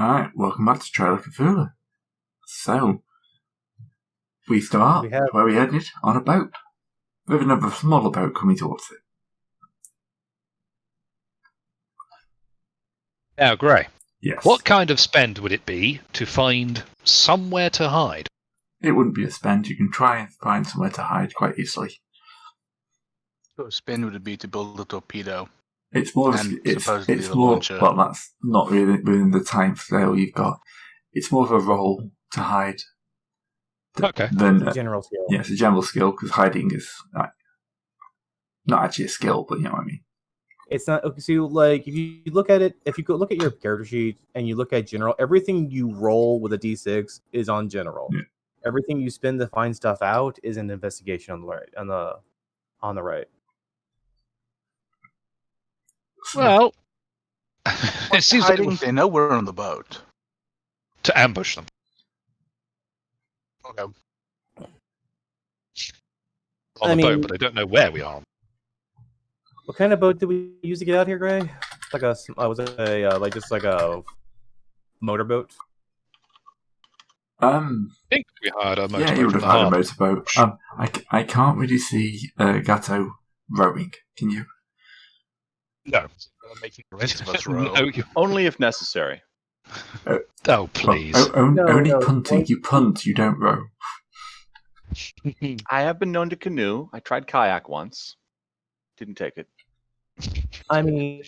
Alright, welcome back to Trail of Cthulhu. So, we start where we ended, on a boat. With another smaller boat coming towards it. Now, Gray. Yes. What kind of spend would it be to find somewhere to hide? It wouldn't be a spend. You can try and find somewhere to hide quite easily. So a spend would it be to build a torpedo? It's more. It's more. Launcher. Well, that's not really within the time scale you've got. It's more of a role to hide. Okay. Than a general skill. Yeah, it's a general skill because hiding is not actually a skill, but you know what I mean. It's not. So, like, if you look at it, if you go look at your character sheet and you look at general, everything you roll with a D6 is on general. Yeah. Everything you spend to find stuff out is an investigation on the right. On the right. Well, it seems hiding. Like they know we're on the boat. To ambush them. Okay. On the boat, but they don't know where we are. What kind of boat did we use to get out here, Gray? Like just like a motorboat? I think we hired a motorboat. Yeah, you would have hired a motorboat. I can't really see Gatto rowing. Can you? No. No, only if necessary. Oh, please. Only punting. You punt, you don't row. I have been known to canoe. I tried kayak once. Didn't take it. I mean,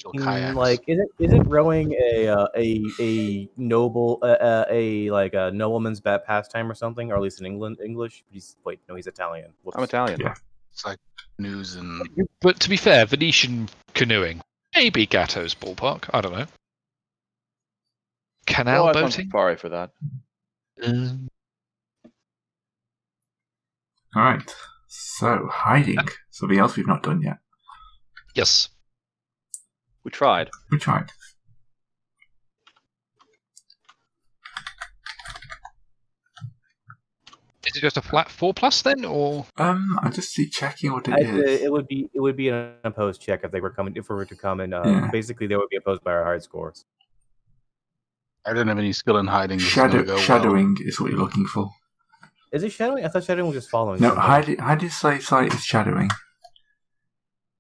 like, isn't rowing a noble a nobleman's pastime or something, or at least in English? He's Italian. Whoops. I'm Italian. Yeah. It's like news and. But to be fair, Venetian canoeing, maybe Gatto's ballpark. I don't know. Canal boating. Sorry for that. All right. So hiding. Something else we've not done yet. Yes. We tried. Is it just a flat 4+ then, or? I just checking what it is. It would be an opposed check if we were to come and basically they would be opposed by our hide scores. I don't have any skill in hiding. Shadowing is what you're looking for. Is it shadowing? I thought shadowing was just following. No, hiding slave sight is shadowing.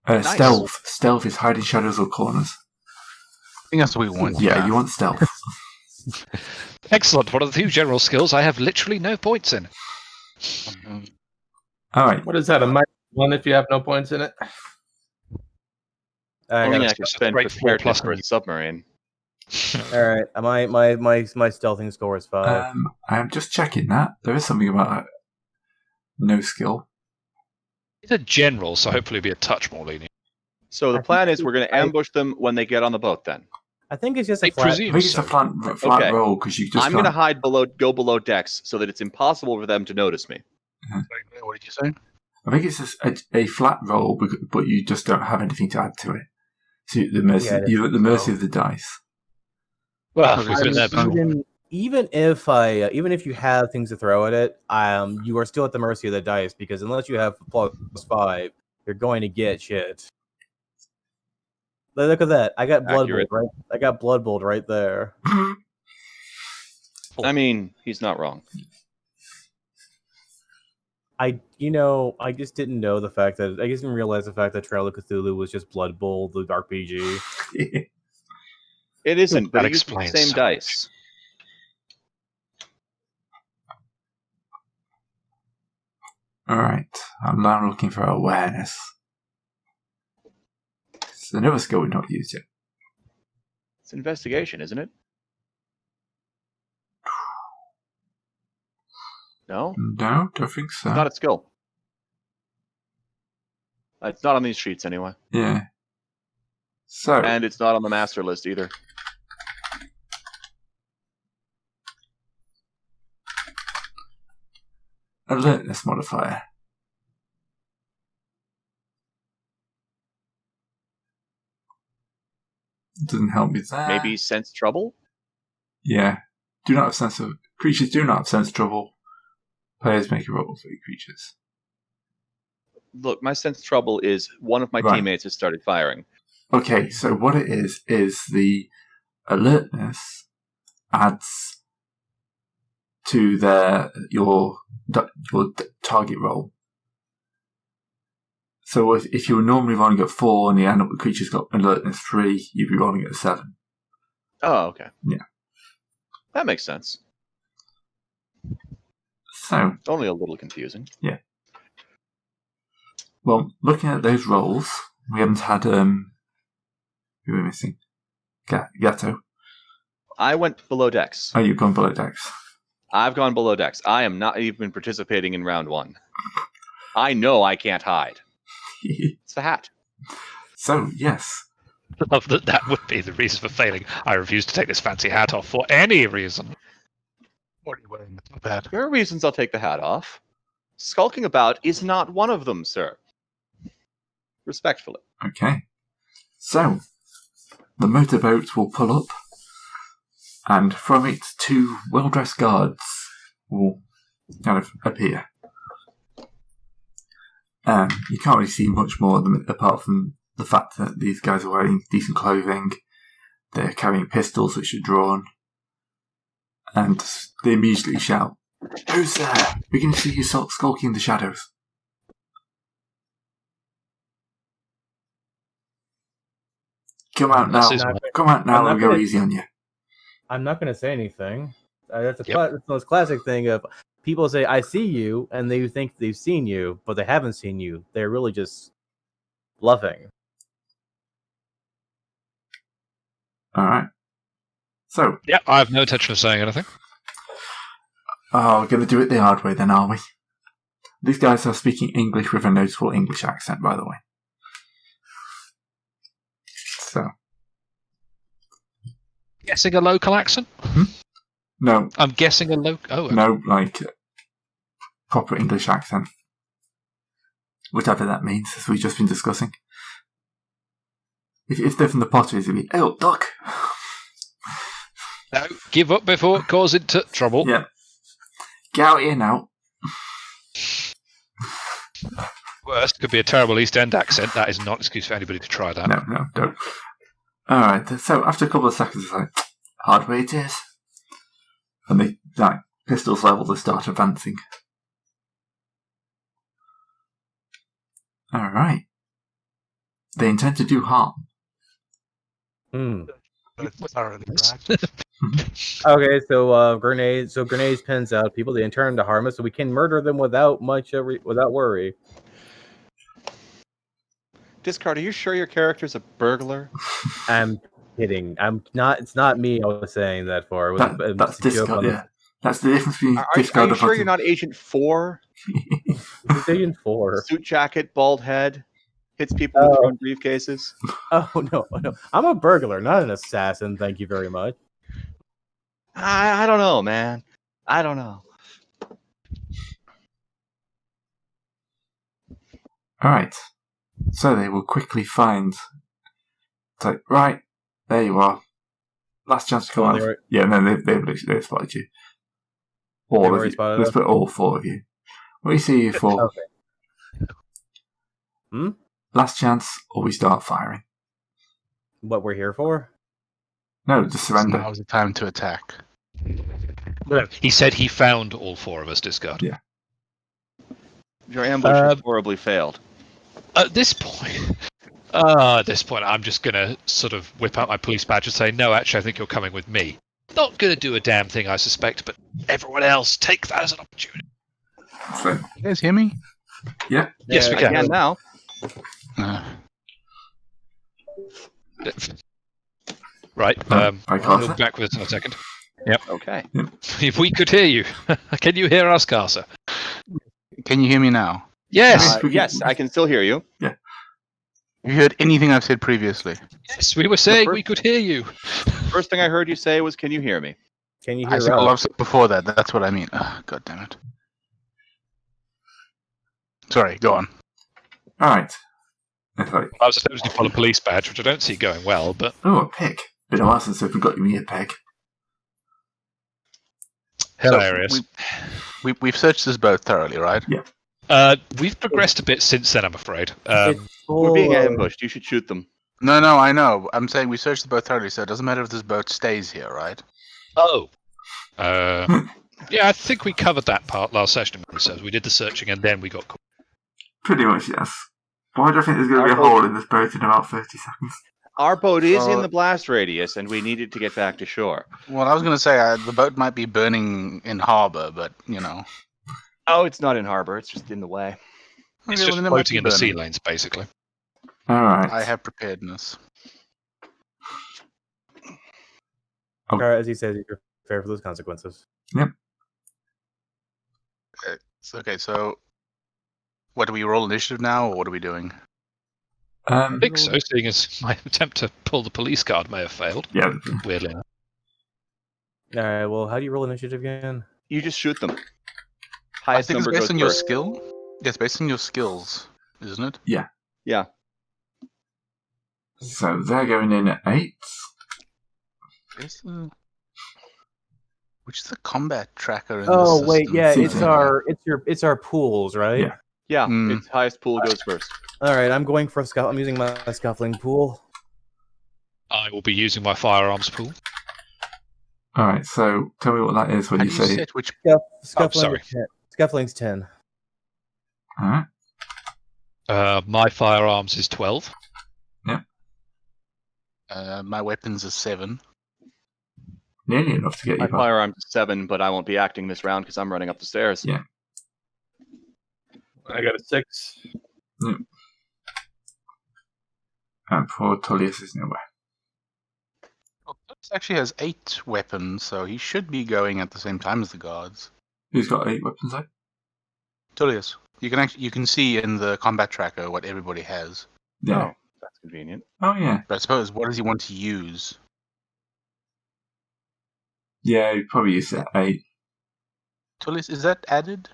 Nice. Stealth is hiding shadows or corners. I think that's what we want. Yeah, you want stealth. Excellent. One of the 2 general skills I have literally no points in. All right. What is that? A -1 if you have no points in it? Only I can spend preparedness for a submarine. All right, my stealthing score is 5. I'm just checking that. There is something about no skill. It's a general, so hopefully it'll be a touch more lenient. So the plan is we're going to ambush them when they get on the boat. Then I think it's just a flat roll because you just. I'm going to go below decks so that it's impossible for them to notice me. What did you say? I think it's just a flat roll, but you just don't have anything to add to it. So you're at the mercy of the dice. Well, even if you have things to throw at it, you are still at the mercy of the dice because unless you have +5, you're going to get shit. Look at that! I got blood bolt right. I got blood bolt right there. I mean, he's not wrong. I just didn't know the fact that I just didn't realize the fact that Trail of Cthulhu was just Blood Bowl, the RPG. It isn't. That but explains the same dice. All right. I'm now looking for awareness. It's another skill we've not used yet. It's investigation, isn't it? No? No, don't think so. It's not a skill. It's not on these sheets anyway. Yeah. So. And it's not on the master list either. Alertness modifier. Doesn't help me there. Maybe sense trouble? Yeah. Creatures do not have sense of trouble. Players make a roll for creatures. Look, my sense of trouble is one of my teammates has started firing. Okay, so what it is the alertness adds to your target roll. So if you were normally rolling at 4 and the creature's got alertness 3, you'd be rolling at 7. Oh, okay. Yeah. That makes sense. So only a little confusing. Yeah. Well, looking at those rolls, we haven't had who are we missing? Gatto. I went below decks. Oh, you've gone below decks. I've gone below decks. I am not even participating in round 1. I know I can't hide. It's the hat. So, yes. I love that would be the reason for failing. I refuse to take this fancy hat off for any reason. What are you wearing? The top hat. There are reasons I'll take the hat off. Skulking about is not one of them, sir. Respectfully. Okay. So, the motorboat will pull up, and from it, 2 well-dressed guards will kind of appear. You can't really see much more of them apart from the fact that these guys are wearing decent clothing. They're carrying pistols which are drawn. And they immediately shout, "Who's there? We can see you skulking in the shadows." Come out now. Come out now and we'll go easy on you. I'm not going to say anything. That's the most classic thing of people say, "I see you," and they think they've seen you, but they haven't seen you. They're really just bluffing. All right. So. Yeah, I have no intention of saying anything. Oh, we're going to do it the hard way then, are we? These guys are speaking English with a noticeable English accent, by the way. So. Guessing a local accent? No. I'm guessing a local... Oh. No, like, proper English accent. Whatever that means, as we've just been discussing. If they're from the Potteries, it'd be, "Oh, Doc." No, give up before it causes trouble. Yeah. Get out here now. Worst, could be a terrible East End accent. That is not an excuse for anybody to try that. No, don't. Alright, so after a couple of seconds, it's like, "Hard way it is." And they, like, pistols level, they start advancing. Alright. They intend to do harm. Okay, so grenades pins out people. They intend to harm us, so we can murder them without without worry. Discard, are you sure your character's a burglar? I'm kidding. I'm not. It's not me. I was saying that for. That's Discard. Yeah, that's the difference between Discard. Are you sure you're not Agent 4? It's Agent 4. Suit jacket, bald head, hits people with their own briefcases. Oh no! I'm a burglar, not an assassin. Thank you very much. I don't know, man. I don't know. All right. So they will quickly find. It's like, right, there you are. Last chance to come out. Right. Yeah, no, they've spotted you. All of you. Let's put all 4 of you. What do you see you for? Okay. Last chance, or we start firing. What we're here for? No, just surrender. Now's the time to attack. No, he said he found all 4 of us, Discard. Yeah. Your ambush has horribly failed. At this point, I'm just going to sort of whip out my police badge and say, "No, actually, I think you're coming with me." Not going to do a damn thing, I suspect, but everyone else, take that as an opportunity. So, You guys hear me? yeah. Yes, we can. Now. Right. I'll look back with us in a second. Yep. Okay. If we could hear you. Can you hear us, Carcer? Can you hear me now? Yes. Yes, I can still hear you. Yeah. You heard anything I've said previously? Yes, we were saying we could hear you. First thing I heard you say was, "Can you hear me?" Can you hear I said all I've said before that. That's what I mean. God damn it. Sorry, go on. All right. I was supposed to pull a police badge, which I don't see going well, but... Oh, a peg. Been a while since I've got you a peg. Hilarious. So we've searched this boat thoroughly, right? Yeah. We've progressed a bit since then, I'm afraid. We're being ambushed. You should shoot them. No, I know. I'm saying we searched the boat thoroughly, so it doesn't matter if this boat stays here, right? Oh. Yeah, I think we covered that part last session. So we did the searching and then we got caught. Pretty much, yes. Why do I think there's going to be a hole in this boat in about 30 seconds? Our boat is in the blast radius, and we needed to get back to shore. Well, I was going to say the boat might be burning in harbor, but Oh, it's not in harbor. It's just in the way. It's Okay, just well, then it might floating be in the sea burning. lanes, basically. All right. I have preparedness. As he says, you're prepared for those consequences. Yep. Okay, so what do we roll initiative now, or what are we doing? I think so, seeing as my attempt to pull the police card may have failed. Yeah. Weirdly enough. All right. Well, how do you roll initiative again? You just shoot them. I Highest think it's number based goes on your first. skill. Yes, based on your skills, isn't it? Yeah. So they're going in at 8. Which is the combat tracker in Oh this wait, system? yeah, it's our pools, right? Yeah. Yeah, Hmm. its highest pool goes first. All right, I'm going for I'm using my scuffling pool. I will be using my firearms pool. All right. So tell me what that is when How you do you say. set which? Scuffling sorry. is 10. Scuffling's 10. All right. My firearms is 12. My weapons is 7. Nearly enough to get My you back. firearms is 7, but I won't be acting this round because I'm running up the stairs. Yeah. I got a 6. And poor Tullius is nowhere. Well, Tullius actually has 8 weapons, so he should be going at the same time as the guards. Who's got 8 weapons though? Tullius, you can see in the combat tracker what everybody has. Yeah. Oh, that's convenient. Oh yeah. But I suppose, what does he want to use? Yeah. You probably use that 8. Tullius, is that added?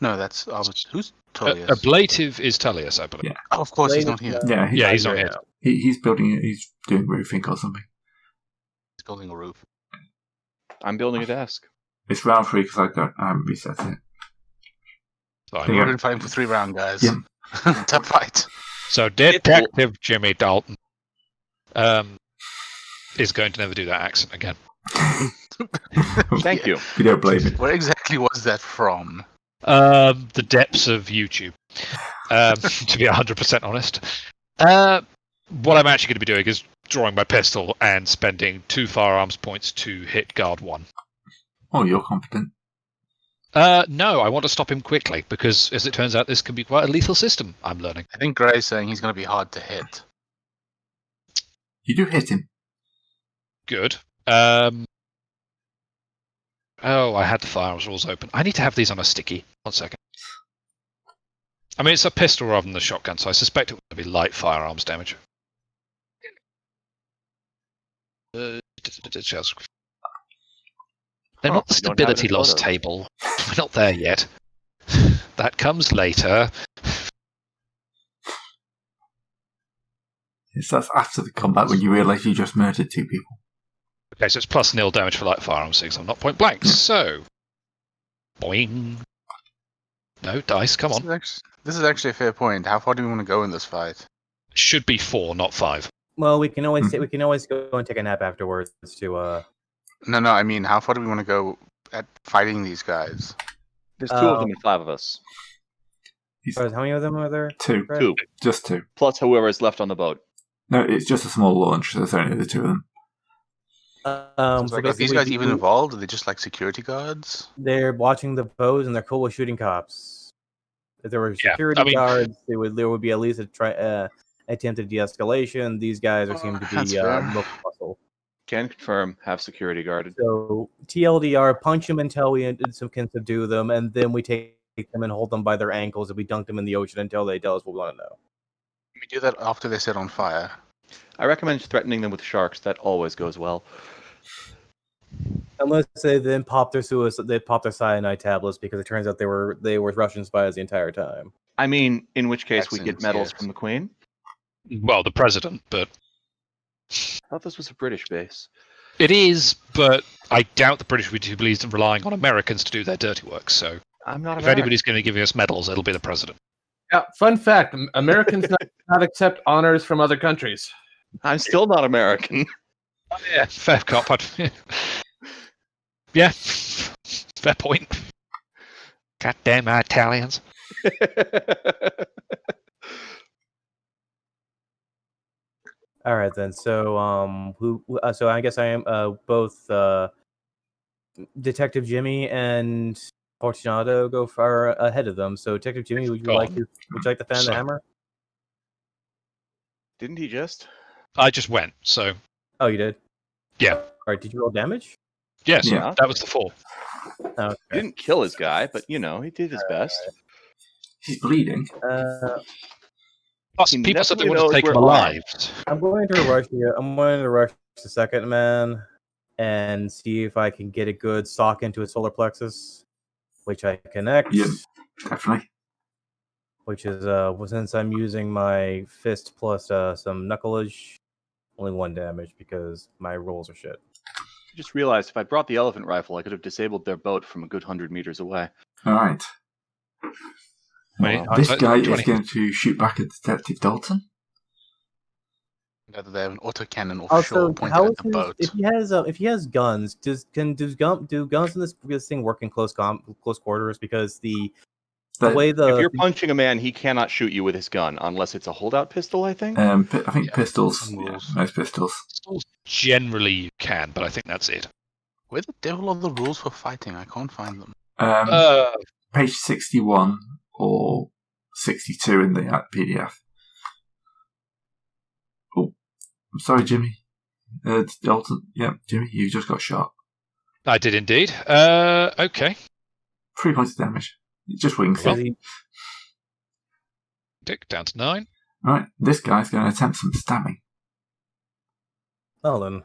No, that's who's Tullius? Ablative is Tullius, I believe. Yeah. Oh, of course, he's not here. Yeah. Yeah, he's not right here. now. He's building. He's doing roofing or something. He's building a roof. I'm building a desk. It's round 3 because I haven't reset it. Fine. Yeah. We've been fighting for 3 rounds, guys. Yeah. Tough fight. So Detective Jimmy Dalton is going to never do that accent again. Thank you. We don't blame it. Where exactly was that from? The depths of YouTube, to be 100% honest. What I'm actually going to be doing is drawing my pistol and spending 2 firearms points to hit guard 1. Oh, you're competent. No, I want to stop him quickly because, as it turns out, this can be quite a lethal system. I'm learning. I think Gray's saying he's going to be hard to hit. You do hit him. Good. Oh, I had the firearms rules open. I need to have these on a sticky. 1 second. I mean, it's a pistol rather than the shotgun, so I suspect it will be light firearms damage. They're not the you don't have it stability in loss photos. table. We're not there yet. That comes later. Yes, that's after the combat when you realise you just murdered 2 people. Okay, so it's plus 0 damage for light firearms, since I'm not point blank. So, boing. No dice. Come on. This is actually a fair point. How far do we want to go in this fight? Should be 4, not 5. Well, we can always go and take a nap afterwards to No, I mean, how far do we want to go at fighting these guys? There's 2 of them and 5 of us. How many of them are there? 2. Right. 2. Just 2. Plus whoever is left on the boat. No, it's just a small launch, so there's only the 2 of them. Are these guys even involved? Are they just like security guards? They're watching the bows and they're cool with shooting cops. If there were security guards, there would be at least a attempted de-escalation. These guys seem to be local muscle. Can confirm, have security guarded. So TLDR, punch them until we can subdue them, and then we take them and hold them by their ankles and we dunk them in the ocean until they tell us what we want to know. We do that after they set on fire. I recommend threatening them with sharks. That always goes well. Unless they then pop their cyanide tablets because it turns out they were Russian spies the entire time. I mean, in which case we get Accents, medals yes. from the Queen. Well, the president, but I thought this was a British base. it is. But I doubt the British would be too pleased in relying on Americans to do their dirty work. So, I'm not if American. anybody's going to give us medals, it'll be the president. Yeah, fun fact: Americans not accept honors from other countries. I'm still not American. Yeah, fair cop. Yeah, fair point. Goddamn Italians. All right then. So so I guess I am both Detective Jimmy and Fortunato go far ahead of them. So Detective Jimmy, would you like to fan the hammer? Didn't he just? I just went. So. Oh, you did. Yeah. All right. Did you roll damage? Yes. Yeah. That was the 4. Okay. He didn't kill his guy, but he did his best. He's bleeding. Plus, He people said they definitely wanted to take knows him we're alive. I'm going to rush you. I'm going to rush the second man and see if I can get a good sock into his solar plexus, which I connect. Yeah, definitely. Which is since I'm using my fist plus some knuckleage, only 1 damage because my rolls are shit. I just realized if I brought the elephant rifle, I could have disabled their boat from a good 100 meters away. All right. Wait, This guy 20. is going to shoot back at Detective Dalton. They have an autocannon Also, offshore pointed how at is the boat. if he has guns, do guns in this thing work in close quarters? Because the way if you're punching a man, he cannot shoot you with his gun unless it's a holdout pistol. I think. I think pistols. Some rules. Yeah, most pistols. Generally, you can, but I think that's it. Where the devil are the rules for fighting? I can't find them. Page 61 or 62 in the PDF. Oh, I'm sorry, Jimmy. Dalton. Yeah, Jimmy, you just got shot. I did indeed. Okay. 3 points of damage. It just wings him. Dick down to 9. Right, this guy's going to attempt some stabbing. Well then.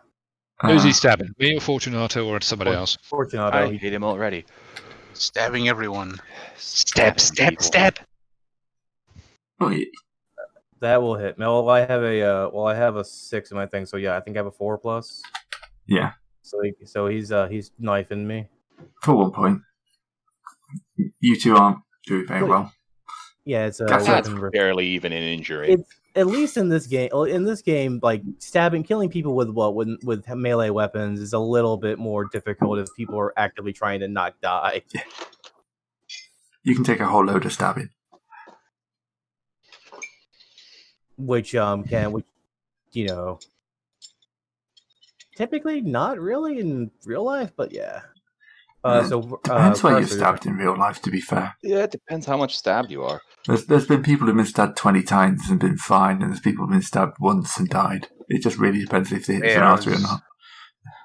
Who's he stabbing? Me or Fortunato or somebody else? Fortunato. I hate him already. Stabbing everyone. Stab. Oh, That will hit. No, I have a 6 in my thing, so yeah, I think I have a 4+. yeah. So he's knifing me. For 1 point. You two aren't doing very well. Yeah, it's That's barely even an injury. It's at least in this game. Like killing people with melee weapons is a little bit more difficult if people are actively trying to not die. You can take a whole load of stabbing. Which typically not really in real life, but yeah. Depends where you're stabbed in real life, to be fair. Yeah, it depends how much stabbed you are. There's been people who've been stabbed 20 times and been fine, and there's people who've been stabbed once and died. It just really depends if they hit an artery or not.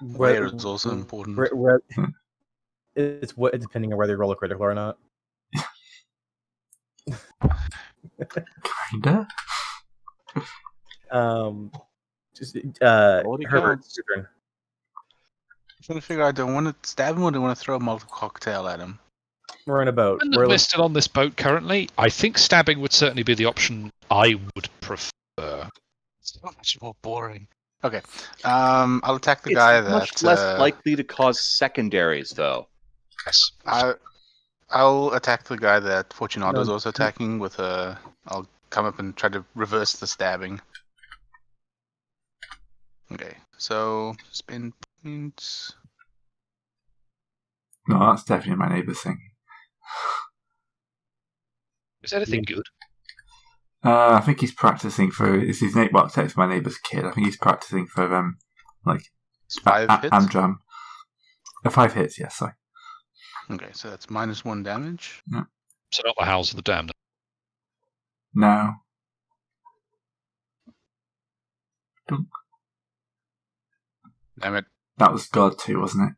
Where is also important. It's depending on whether you roll a critical or not. Kinda. Herbert, your turn. I'm trying to figure out, do I want to stab him or do I want to throw a Molotov cocktail at him? We're in a boat. We're still on this boat currently. I think stabbing would certainly be the option I would prefer. So much more boring. Okay. I'll attack the guy It's much less likely to cause secondaries, though. Yes. I'll attack the guy that Fortunato's also attacking with a... I'll come up and try to reverse the stabbing. Okay, so spin points. No, that's definitely my neighbour's thing. Is anything good? I think he's practicing for... It's his name. Well, it's my neighbour's kid. I think he's practicing for, 5 hits? Amdram. 5 hits, yes, sorry. Okay, so that's -1 damage. Yeah. So not the Howls of the Damned. No. Dunk. Damn it. That was God 2, wasn't it?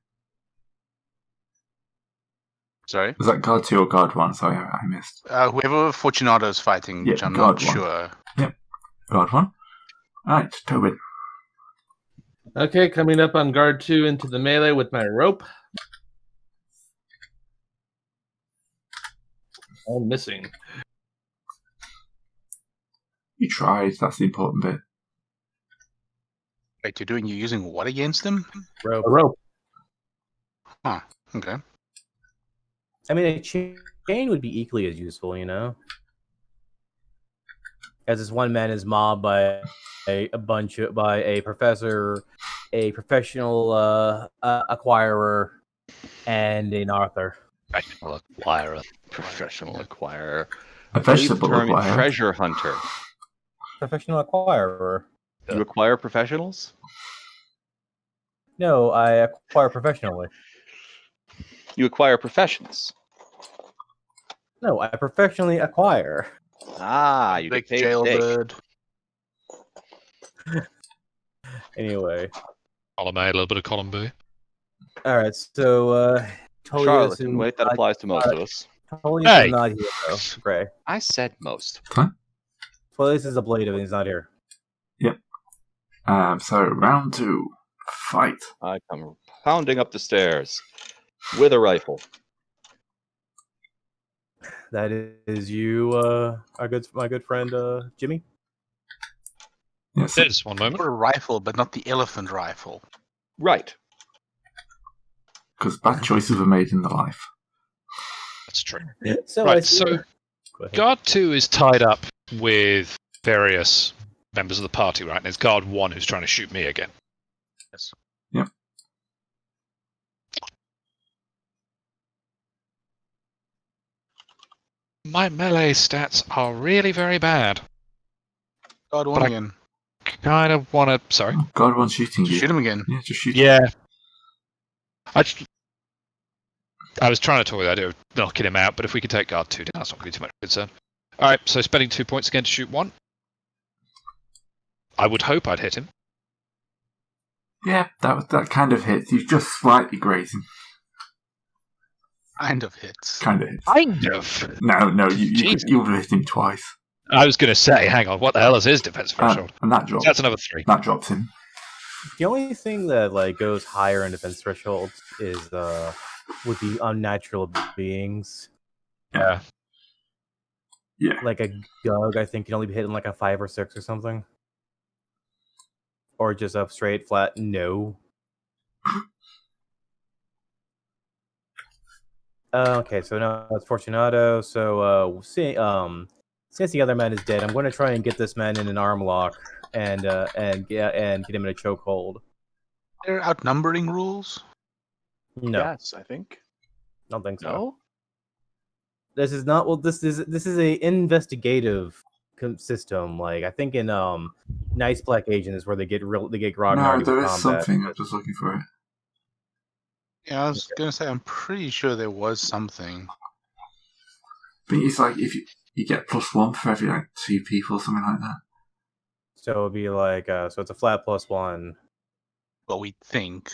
Sorry? Was that God 2 or God 1? Sorry, I missed. Whoever Fortunato's fighting, which I'm God not 1. sure. Yep. God 1. Alright, Tobin. Okay, coming up on guard 2 into the melee with my rope. I'm missing. You tried, that's the important bit. Wait, you're using what against him? A rope. Huh, okay. I mean, a chain would be equally as useful, you know? as this one man is mobbed by a professor, a professional acquirer, and an author. Professional acquirer. Professional acquirer. A I believe the vegetable term acquirer. treasure hunter. Professional acquirer. You acquire professionals? No, I acquire professionally. You acquire professions. No, I professionally acquire. Ah, you Big get paid steak. jailbird. Anyway, Column A, a little bit of column B. all right. So, Charlatan, wait, that applies to most of us. Tullius Hey! is not here, though. Gray. I said most. Tullius is a blade and he's not here. So round 2, fight. I come pounding up the stairs with a rifle. That is you, my good friend, Jimmy. Yes, It is, one moment. Or a rifle, but not the elephant rifle. Right. because bad choices were made in the life. That's true. So Right, so Go ahead. Guard 2 is tied up with various members of the party, right? And it's Guard 1 who's trying to shoot me again. Yes. Yep. My melee stats are really very bad. God, one But I- again. Kind of want to... Sorry. Oh, God, one's shooting you. Shoot him again. Yeah, just shoot. Yeah. I was trying to talk with the idea of knocking him out, but if we could take Guard 2 down, that's not going to be too much of a concern. Alright, so spending 2 points again to shoot 1. I would hope I'd hit him. Yeah, that kind of hits. You're just slightly grazing. Kind of hits. Kind of hits. Kind of. No, you Jesus. would have hit him twice. I was going to say, hang on, what the hell is his defense threshold? And that drops. That's another 3. That drops him. The only thing that like goes higher in defense thresholds is would be unnatural beings. Yeah. Yeah. Like a Gug, I think can only be hitting like a 5 or 6 or something. Or just a straight flat no. Okay, so now it's Fortunato. So since the other man is dead, I'm going to try and get this man in an arm lock and get him in a chokehold. There are outnumbering rules. No, Yes, I think. don't think so. No? This is not. Well, this is a investigative system. Like I think in Nice Black Agent is where they get grognardy No, there with is combat. something. I'm just looking for it. Yeah, I was gonna say I'm pretty sure there was something. But it's like if you get +1 for every like 2 people, something like that. So it'd be like so it's a flat +1. Well, we think.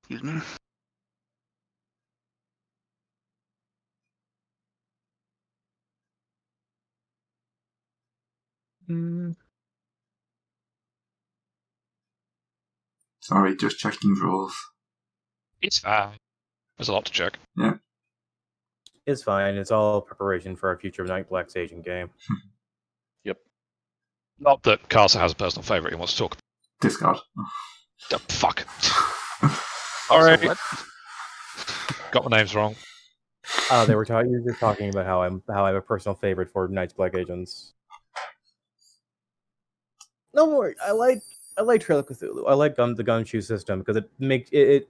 Excuse me. Sorry, just checking rules. It's fine. There's a lot to check. It's fine. It's all preparation for a future Night Black Agent game. Not that Carson has a personal favourite he wants to talk Discard. about. Fuck. Also, Alright. what? Got the names wrong. They were talking. You were talking about how I have a personal favorite for Night's Black Agents. No more. I like Trail of Cthulhu. I like the gumshoe system because it makes it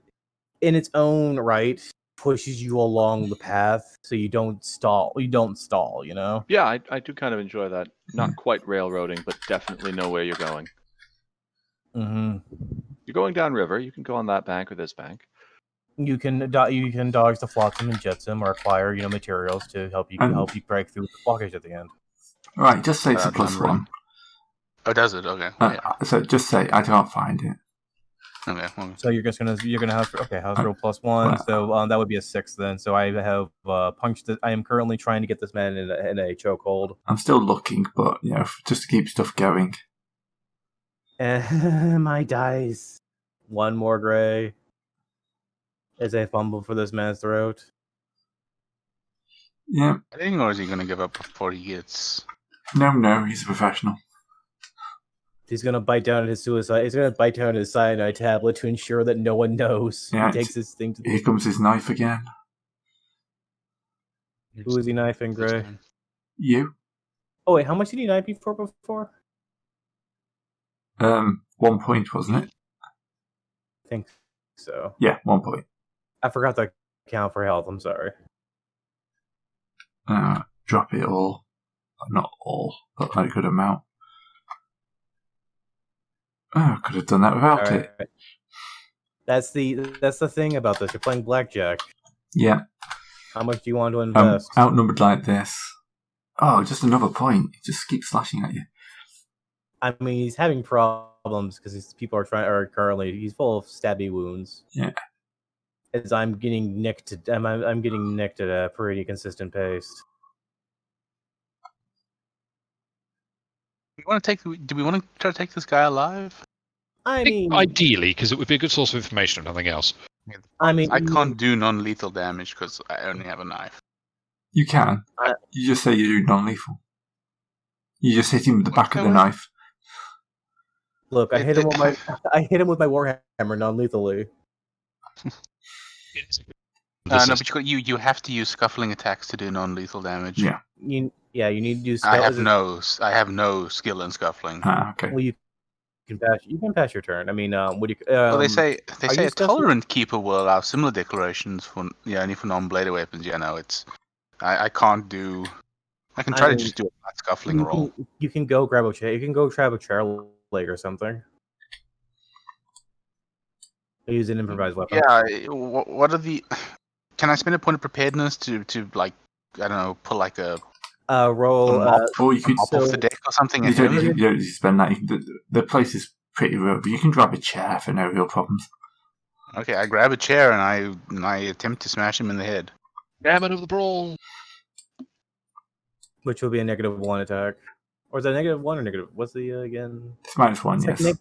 in its own right pushes you along the path so you don't stall. You know. Yeah, I do kind of enjoy that. Not quite railroading, but definitely know where you're going. Mm-hmm. You're going downriver. You can go on that bank or this bank. You can dodge the flotsam and jetsam or acquire materials to help you break through the blockage at the end. Right, just say it's a Outnumbering. +1. Oh, does it? Okay. Yeah. So just say I can't find it. Okay. Okay. So you're gonna have house roll +1. So that would be a 6 then. So I have punched. I am currently trying to get this man in a chokehold. I'm still looking, but just to keep stuff going. My dice. One more gray. As I fumble for this man's throat. Yeah. I think, or is he gonna give up before he gets? No, he's a professional. He's gonna bite down at his suicide. He's gonna bite down at his cyanide tablet to ensure that no one knows. Yeah, he takes his thing to Here comes his knife again. Who is he knifing, Gray? You. Oh wait, how much did he knife before? 1 point, wasn't it? I think so. Yeah, 1 point. I forgot to count for health. I'm sorry. Drop it all. Not all, but a good amount. I could have done that without it. Right. That's the thing about this. You're playing blackjack. Yeah. How much do you want to invest? Outnumbered like this. Oh, just another point. He just keeps slashing at you. I mean, he's having problems because these people are currently. He's full of stabby wounds. Yeah. As I'm getting nicked. I'm getting nicked at a pretty consistent pace. Do we want to try to take this guy alive? I mean, ideally, because it would be a good source of information if nothing else. I mean, I can't do non-lethal damage because I only have a knife. You can. You just say you do non-lethal. You just hit him with the back of the knife. Look, I hit him with my warhammer non-lethally. No, but you have to use scuffling attacks to do non-lethal damage. Yeah. You need to do. I have no skill in scuffling. Okay. Well, you can pass your turn. I mean, what do you? Well, they say a you tolerant keeper will allow similar declarations for only for non-bladed weapons. Yeah, no, it's I can't do. I can try to just do a flat scuffling roll. You can go grab a chair. You can go grab a chair leg or something. Use an improvised weapon. Yeah. What are the? Can I spend a point of preparedness to like I don't know pull like a roll? Or you could off the deck or something. You don't need to spend that. The place is pretty real, but you can grab a chair for no real problems. Okay, I grab a chair and I attempt to smash him in the head. Gammon of the brawl. Which will be a -1 attack. Or is that -1 or negative? What's the again? It's -1, yes. Like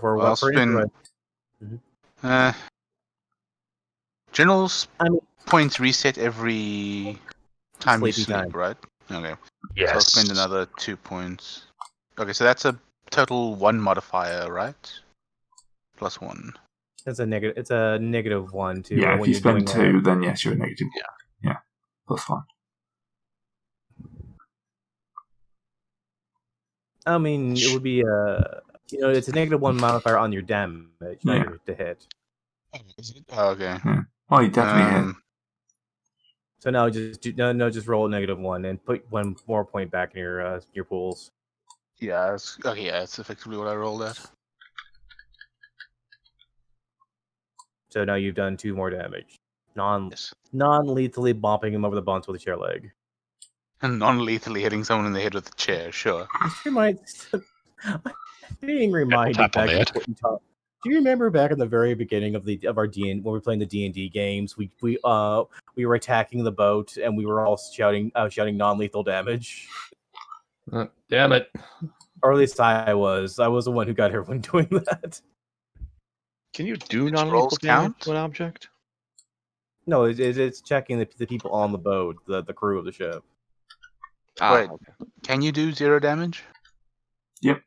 for spin. General's points reset every time you sleep, right? Okay. Yes. So I'll spend another 2 points. Okay, so that's a total 1 modifier, right? +1. It's a -1 too. Yeah, if you spend 2, then yes, you're a negative. Yeah. +1. I mean, it would be it's a -1 modifier on your damage, not your to hit. Oh, okay. Yeah. Oh, you definitely hit. So now just roll -1 and put 1 more point back in your pools. Yeah, that's effectively what I rolled at. So now you've done 2 more damage. Non-lethally bopping him over the bones with a chair leg. And non-lethally hitting someone in the head with a chair, sure. Being reminded back to what you talked. Do you remember back in the very beginning of our when we were playing the D&D games, we were attacking the boat and we were all shouting non-lethal damage. Damn it! Or at least I was the one who got everyone doing that. Can you do non-lethal damage to an object? No, it's checking the people on the boat, the crew of the ship. Wait, can you do 0 damage? Yep.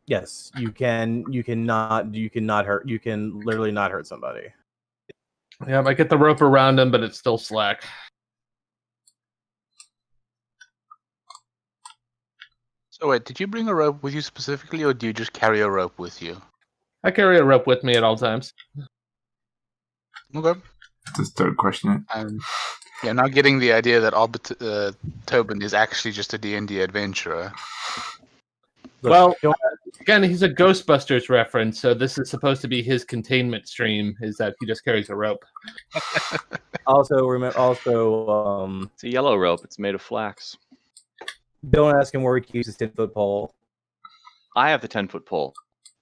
Yes, you can. You can literally not hurt somebody. Yeah, I get the rope around him, but it's still slack. So wait, did you bring a rope with you specifically, or do you just carry a rope with you? I carry a rope with me at all times. Okay. Just don't question it. Yeah, not getting the idea that Tobin is actually just a D&D adventurer. Well, again, he's a Ghostbusters reference, so this is supposed to be his containment stream, is that he just carries a rope. It's a yellow rope. It's made of flax. Don't ask him where he keeps his 10-foot pole. I have the 10-foot pole,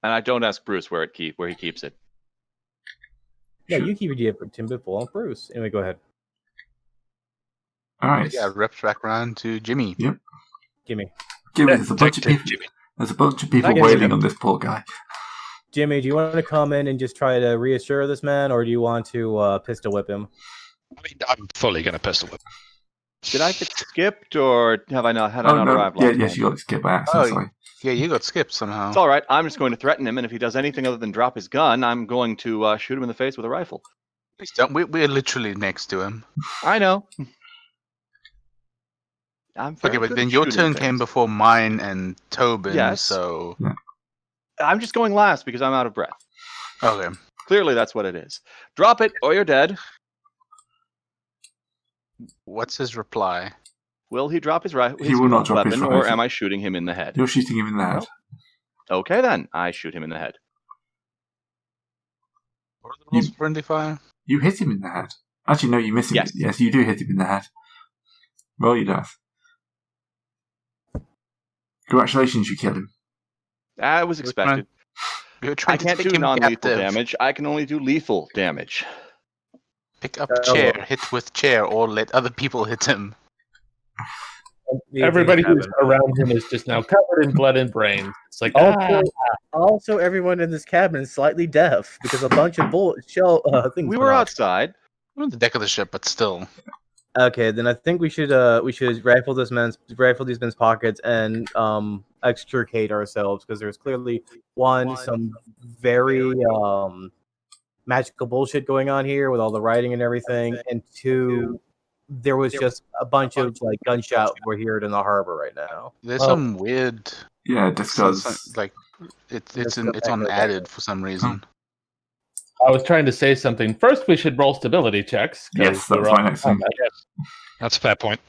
and I don't ask Bruce where he keeps it. Yeah, you keep your 10-foot pole on Bruce. Anyway, go ahead. All right. Yeah, reps back around to Jimmy. Yep. Jimmy. There's a bunch of people. Jimmy. There's a bunch of people waiting on this poor guy. Jimmy, do you want to come in and just try to reassure this man, or do you want to pistol whip him? I mean, I'm fully going to pistol whip. Did I get skipped, or had I not arrived? Yes, you got skipped by accident. Sorry. Yeah, you got skipped somehow. It's all right. I'm just going to threaten him, and if he does anything other than drop his gun, I'm going to shoot him in the face with a rifle. Please don't. We're literally next to him. I know. I'm very Okay, but good then at your shooting turn things. came before mine and Tobin, Yes. so... I'm just going last because I'm out of breath. Okay. Clearly, that's what it is. Drop it, or you're dead. What's his reply? Will he drop his He will not drop his weapon, or rifle. am I shooting him in the head? You're shooting him in the head. Okay, then. I shoot him in the head. What are the rules for friendly fire? You hit him in the head. Actually, no, you miss him. Yes. Yes, you do hit him in the head. Roll your dice. Congratulations, you killed him. That was expected. You're I trying to can't take do him non-lethal captive. damage. I can only do lethal damage. Pick up chair, hit with chair, or let other people hit him. Everybody who's around him is just now covered in blood and brains. It's like, Also, everyone in this cabin is slightly deaf because a bunch of things. We were outside. We're on the deck of the ship, but still. Okay, then I think we should rifle these men's pockets and extricate ourselves because there's clearly some very magical bullshit going on here with all the writing and everything, and two, there was just a bunch of like gunshot we're hearing in the harbor right now. There's some weird. Yeah, discuss. Like it's on added for some reason. I was trying to say something. First, we should roll stability checks. Yes, that's my next thing. That's a fair point.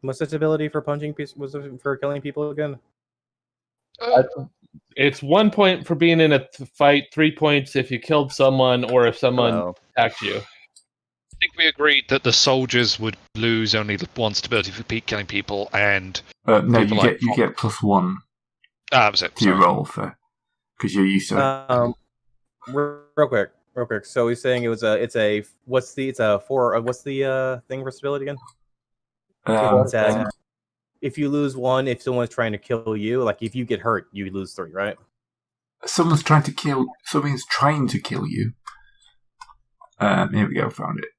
What's its ability for punching people? Was it for killing people again? It's 1 point for being in a fight, 3 points if you killed someone or if someone attacked you. I think we agreed that the soldiers would lose only 1 stability for killing people, and no, you get +1. That was it. To your roll for because you're used to it. Real quick. So he's saying what's the thing for stability again? If you lose 1, if someone's trying to kill you, like if you get hurt, you lose 3, right? Something's trying to kill you. Here we go, found it.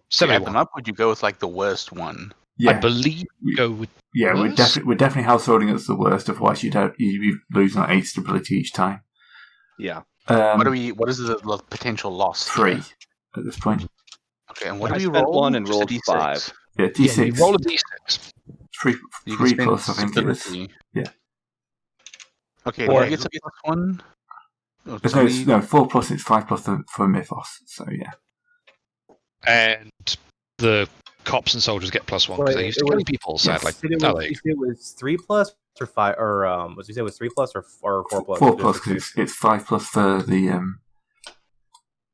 Seven up, would you go with like the worst one? Yeah, I believe we go with. Yeah, worst? we're definitely house holding as the worst. Otherwise, you'd be losing like 8 stability each time. Yeah. What is the potential loss? 3 at this point. Okay, and what I do we spent roll? 1 and rolled 5. Yeah, D6. Yeah, you roll a D6. 3 plus, I think it is. Yeah. Okay, do I get to plus 1? No, 4 plus, it's 5 plus for Mythos, so yeah. And the cops and soldiers get +1 because they used to killing people, sadly. It was 3 plus or 5, or was you say it was 3 plus or 4 plus? 4 plus because it's 5 plus for the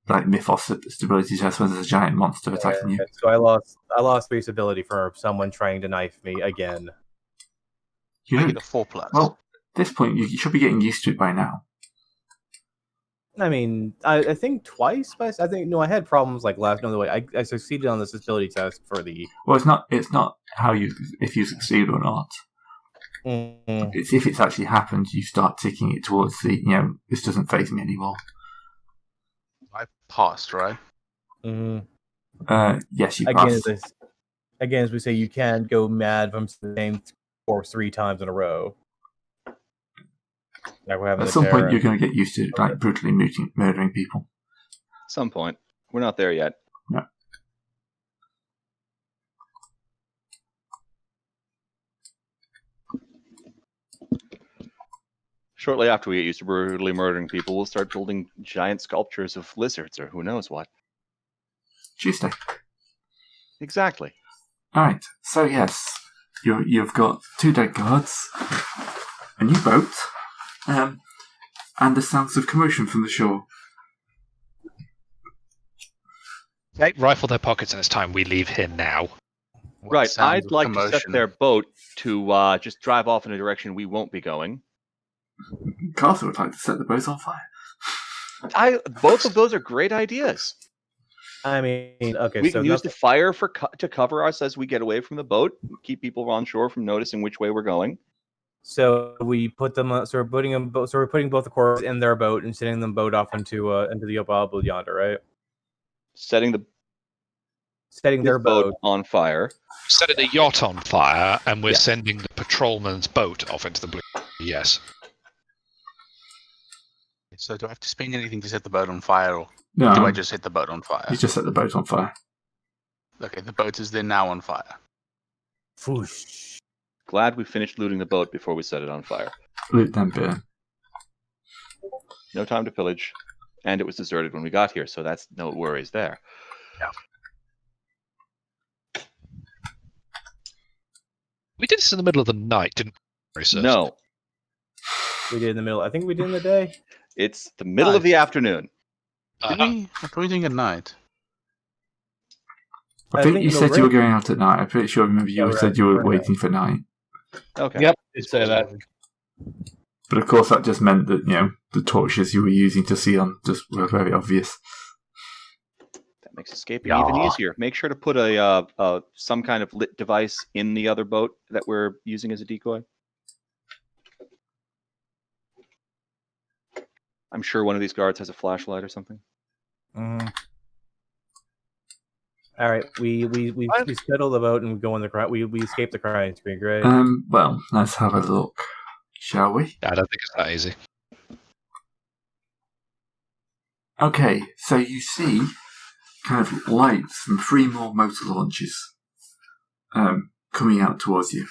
like Mythos stability test when there's a giant monster attacking you. So I lost 3 stability for someone trying to knife me again. You get a 4 plus. Well, at this point you should be getting used to it by now. I mean, I think twice. I had problems like last. No, the way I succeeded on this ability test for the. Well, it's not how if you succeed or not. Mm-hmm. It's if it's actually happened, you start ticking it towards the this doesn't faze me anymore. I passed, right? Mm-hmm. Yes, you passed. Again, as we say, you can't go mad from the same or 3 times in a row. At some point, you're going to get used to like brutally murdering people. At some point. We're not there yet. No. Shortly after we get used to brutally murdering people, we'll start building giant sculptures of lizards or who knows what. Tuesday. Exactly. Alright, so yes, you've got 2 dead guards, a new boat, and the sounds of commotion from the shore. Okay, rifle their pockets and it's time we leave here now. Right, I'd like to set their boat to just drive off in a direction we won't be going. Carter would like to set the boat on fire. Both of those are great ideas. I mean, okay, we can use the fire to cover us as we get away from the boat, keep people on shore from noticing which way we're going. So we put them. So we're putting both the corpses in their boat and sending them boat off into the Opal yonder, right? Setting their boat on fire. Setting the yacht on fire, and we're sending the patrolman's boat off into the blue. Yes. So do I have to spend anything to set the boat on fire, or no, do I just set the boat on fire? You just set the boat on fire. Okay, the boat is then now on fire. Whoosh. Glad we finished looting the boat before we set it on fire. Loot then burn. No time to pillage, and it was deserted when we got here, so that's no worries there. We did this in the middle of the night, didn't we? No, We did in the middle. I think we did in the day. it's the middle of the afternoon. Did we? I thought we were doing it at night. I think you said you were going out at night. I'm pretty sure I remember you said you were right. waiting for night. Okay. Yep, did say that. But of course, that just meant that the torches you were using to see on just were very obvious. That makes escaping even easier. Make sure to put a some kind of lit device in the other boat that we're using as a decoy. I'm sure one of these guards has a flashlight or something. Mm-hmm. All right, we scuttle the boat and we go in the we escape the crime screen. Great. Well, let's have a look, shall we? I don't think it's that easy. Okay, so you see kind of lights from 3 more motor launches coming out towards you.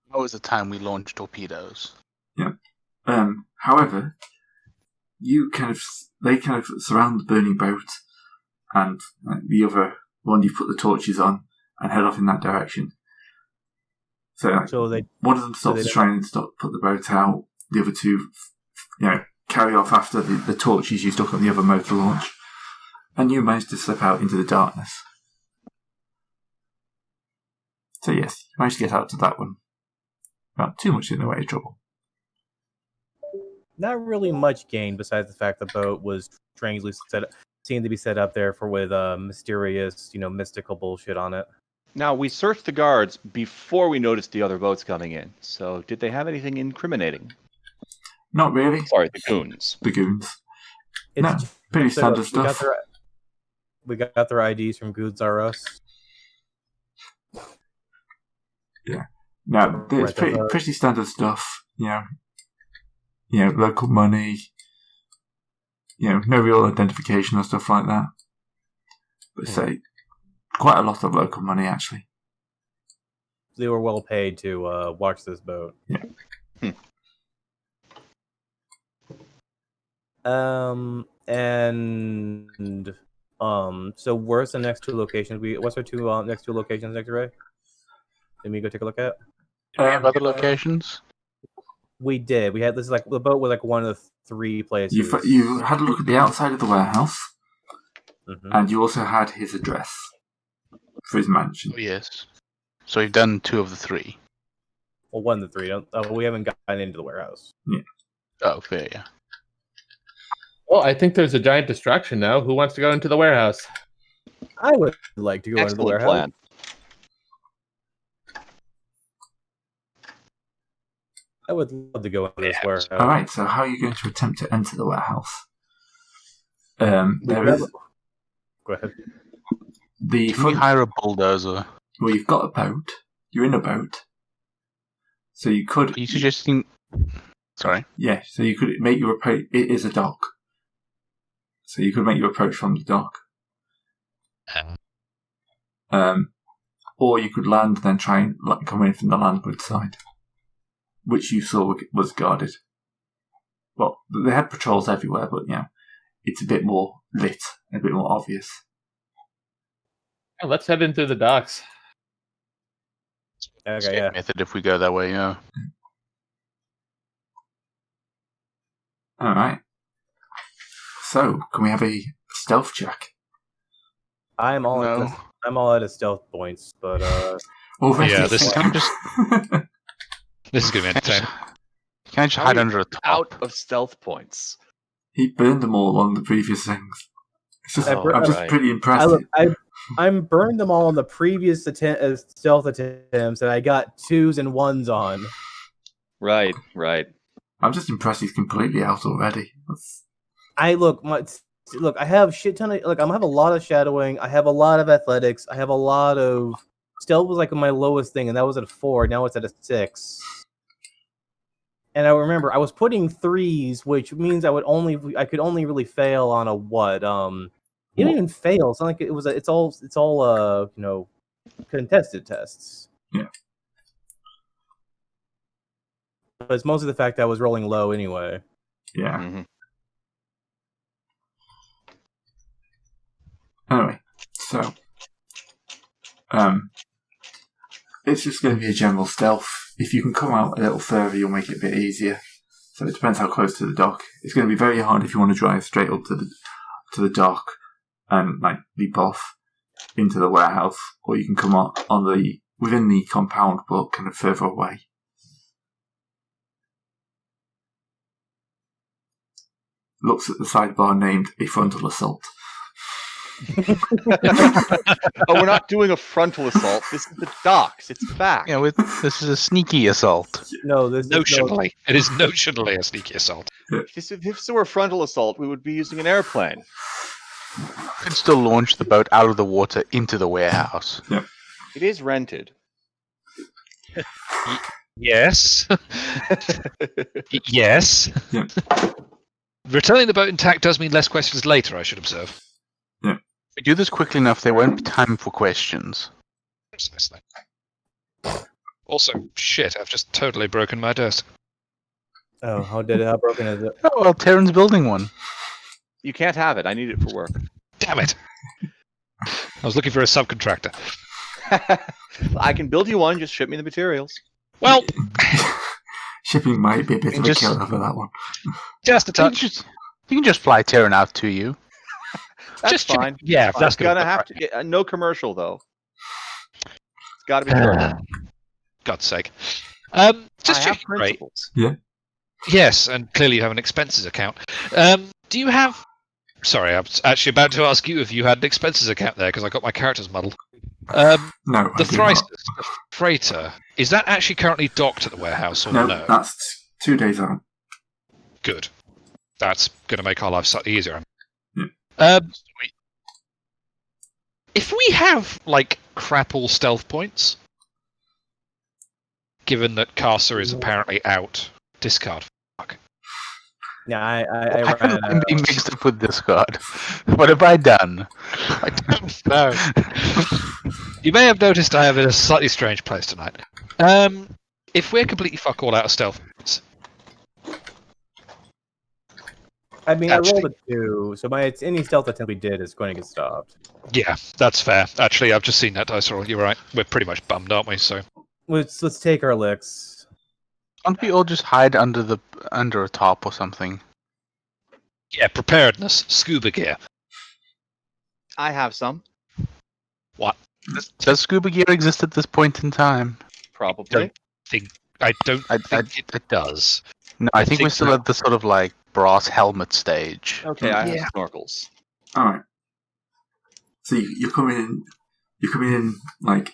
That was the time we launched torpedoes. Yeah. However, they kind of surround the burning boat, and the other one you put the torches on and head off in that direction. So one of them stops to try and put the boat out. The other two, carry off after the torches you stuck on the other motor launch, and you manage to slip out into the darkness. So yes, you managed to get out to that one. Not too much in the way of trouble. Not really much gain besides the fact the boat was strangely seemed to be set up there with mysterious, mystical bullshit on it. Now, we searched the guards before we noticed the other boats coming in. So, did they have anything incriminating? Not really. Sorry, the goons. The goons. No, pretty standard stuff. We got their IDs from Goods R Us. Yeah. No, it's pretty standard stuff. Local money. No real identification or stuff like that. But say, quite a lot of local money, actually. They were well paid to watch this boat. Yeah. So where's the next 2 locations? What's our next 2 locations, next Ray? Did we go take a look at? Do we have other locations? We did. We had the boat was one of the 3 places. You had a look at the outside of the warehouse, mm-hmm. and you also had his address for his mansion. Oh, yes. So we've done 2 of the 3. Well, 1 of the 3. We haven't gotten into the warehouse. Yeah. Oh, fair, yeah. Well, I think there's a giant distraction now. Who wants to go into the warehouse? I would like to go into the warehouse. Plan. I would love to go into this warehouse. All right. So, how are you going to attempt to enter the warehouse? There is. Go ahead. Can we hire a bulldozer? Well, you've got a boat. You're in a boat, so you could. Are you suggesting? Sorry. Yeah. So you could make your approach. It is a dock. So you could make your approach from the dock. Or you could land, then try and come in from the landward side, which you saw was guarded. Well, they had patrols everywhere, but it's a bit more lit, a bit more obvious. Yeah, let's head in through the docks. Okay, yeah. Method if we go that way, yeah. All right. So, can we have a stealth check? I'm all out of stealth points, but this is I'm just. This is gonna be entertaining. Can I just hide under a top? Out of stealth points. He burned them all on the previous things. It's just, I'm just pretty impressed. I'm burned them all on the previous stealth attempts, and I got 2s and 1s on. Right. I'm just impressed he's completely out already. I have shit ton of I have a lot of shadowing. I have a lot of athletics. I have a lot of stealth was my lowest thing, and that was at a 4. Now it's at a 6. And I remember I was putting 3s, which means I could only really fail on a what? He didn't even fail. It's not like it was. It's all contested tests. Yeah. But it's mostly the fact that I was rolling low anyway. Yeah. Mm-hmm. Anyway, so it's just going to be a general stealth. If you can come out a little further, you'll make it a bit easier. So it depends how close to the dock. It's going to be very hard if you want to drive straight up to the dock and like leap off into the warehouse, or you can come within the compound, but kind of further away. Looks at the sidebar named a frontal assault. Oh, we're not doing a frontal assault. This is the docks. It's back. Yeah, this is a sneaky assault. No, this Notionally. It is notionally a sneaky assault. If this were a frontal assault, we would be using an airplane. You could still launch the boat out of the water into the warehouse. Yep. It is rented. Yes. Yes. Yep. Returning the boat intact does mean less questions later, I should observe. If we do this quickly enough, there won't be time for questions. Precisely. Also, shit, I've just totally broken my desk. Oh, how broken is it? Oh, well, Terran's building one. You can't have it. I need it for work. Damn it. I was looking for a subcontractor. I can build you one. Just ship me the materials. Well, Shipping might be a bit of a Just- killer for that one. just a You touch. can just fly Terran out to you. That's Just fine. Yeah, Fine. that's It's gonna good. have to. No commercial though. It's got to be. commercial. God's sake. Just I have checking, right? principles. Yes, and clearly you have an expenses account. Do you have... Sorry, I was actually about to ask you if you had an expenses account there, because I got my characters muddled. No, The I do Thrice, not. the freighter, is that actually currently docked at the warehouse or No, no? that's 2 days out. Good. That's going to make our life slightly easier. Yeah. If we have, like, crap all stealth points, given that Casa is apparently out, discard. Fuck. Yeah, I I ran haven't out. been being mixed up with this card. What have I done? I don't know. You may have noticed I am in a slightly strange place tonight. If we're completely fuck all out of stealth points, I mean, Actually- I rolled a 2, so any stealth attempt we did is going to get stopped. yeah, that's fair. Actually, I've just seen that dice roll. You're right. We're pretty much bummed, aren't we? So Let's take our licks. Can't we all just hide under a top or something? yeah, preparedness, scuba gear. I have some. Does scuba gear exist at this point in time? Probably. I don't I- think it does. No, I I think think we're still so. at the sort of like brass helmet stage. Okay, I Yeah. have snorkels. All right. So you're coming in like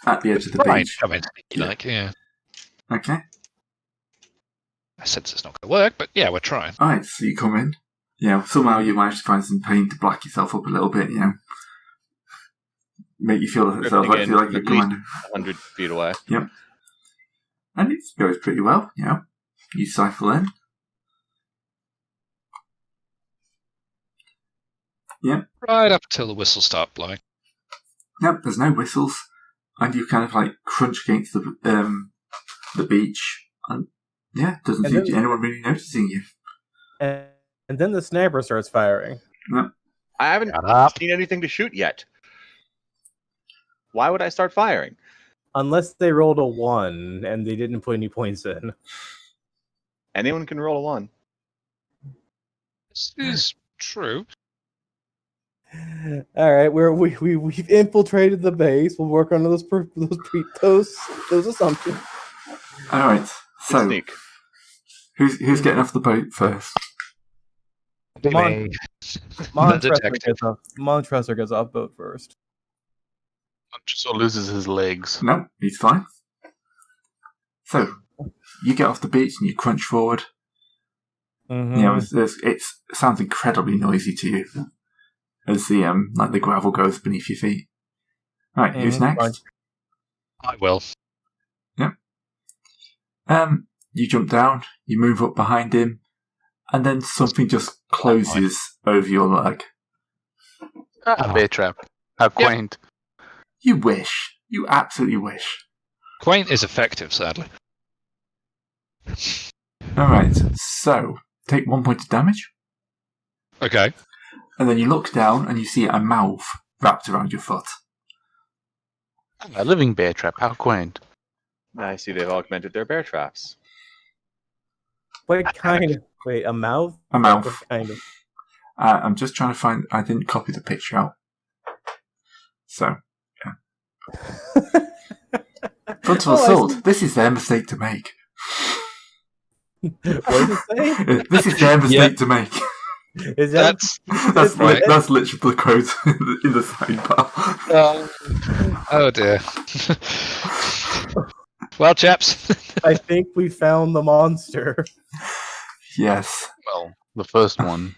at the edge of the Right, beach. come in. Yeah. Like, yeah. Okay. I sense it's not going to work, but yeah, we're trying. All right. So you come in. Somehow you manage to find some paint to black yourself up a little bit. Make you feel like Drifting in you're at least kind of, 100 feet away. and it goes pretty well. You cycle in. Right up until the whistles start blowing. Yep. There's no whistles, and you kind of like crunch against the beach, and doesn't And seem then- to anyone really noticing you. And then the sniper starts firing. I haven't Shut up. seen anything to shoot yet. Why would I start firing? Unless they rolled a 1 and they didn't put any points in. Anyone can roll a 1. This is true. All right, we've infiltrated the base. We'll work on those assumptions. All right. So Sneak. who's getting off the boat first? Mon- The detective. Montressor gets off boat first. Just sort of loses his legs. No, he's fine. So you get off the beach and you crunch forward. Mhm. It sounds incredibly noisy to you as the gravel goes beneath your feet. Right, who's Mhm. next? I will. You jump down, you move up behind him, and then something just closes over your leg. Bear trap. How quaint. You wish. You absolutely wish. Quaint is effective, sadly. Alright, so take 1 point of damage, Okay. and then you look down and you see a mouth wrapped around your foot. A living bear trap. How quaint. I see they've augmented their bear traps. What kind of? Wait, a mouth? A mouth. What kind of? I'm just trying to find. I didn't copy the picture out. So, yeah. Frontal assault. This is their mistake to make. What did it say? This is their mistake to make. Is that That's right. That's literally the quote in the sidebar. Oh dear. Well, chaps. I think we found the monster. Yes. Well, the first one.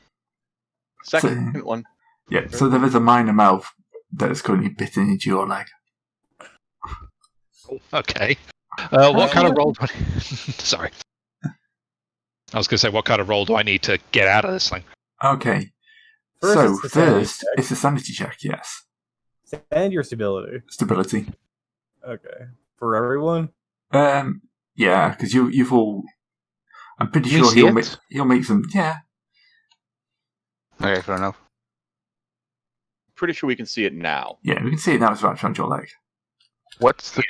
Second one. Yeah. So there is a minor mouth that is currently bitten into your leg. Okay. What kind of roll do I... Sorry. I was going to say, what kind of roll do I need to get out of this thing? Okay. First, It's a sanity check. Yes. And your stability. Stability. Okay. For everyone? Yeah, because you've all. I'm pretty Can you sure see he'll make some. Yeah. Okay, fair enough. Pretty sure we can see it now. Yeah, we can see it now. It's wrapped around your leg. What's the?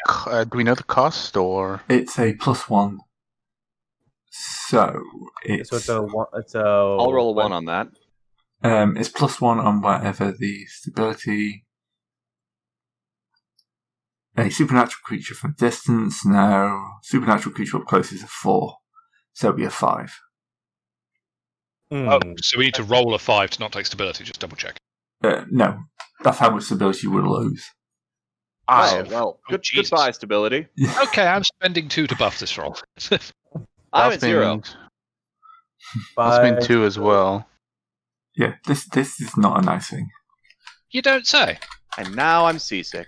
Do we know the cost or? It's a +1. So it's. So it's a. I'll roll a 1 on that. It's +1 on whatever the stability. A supernatural creature from distance. No. Supernatural creature up close is a 4. So it'll be a 5. Oh, so we need to roll a 5 to not take stability. Just double check. No. That's how much stability you will lose. Oh, well. Jesus. Goodbye, stability. Okay, I'm spending 2 to buff this roll. I'm at 0. That's been 2 as well. Yeah, this is not a nice thing. You don't say. And now I'm seasick.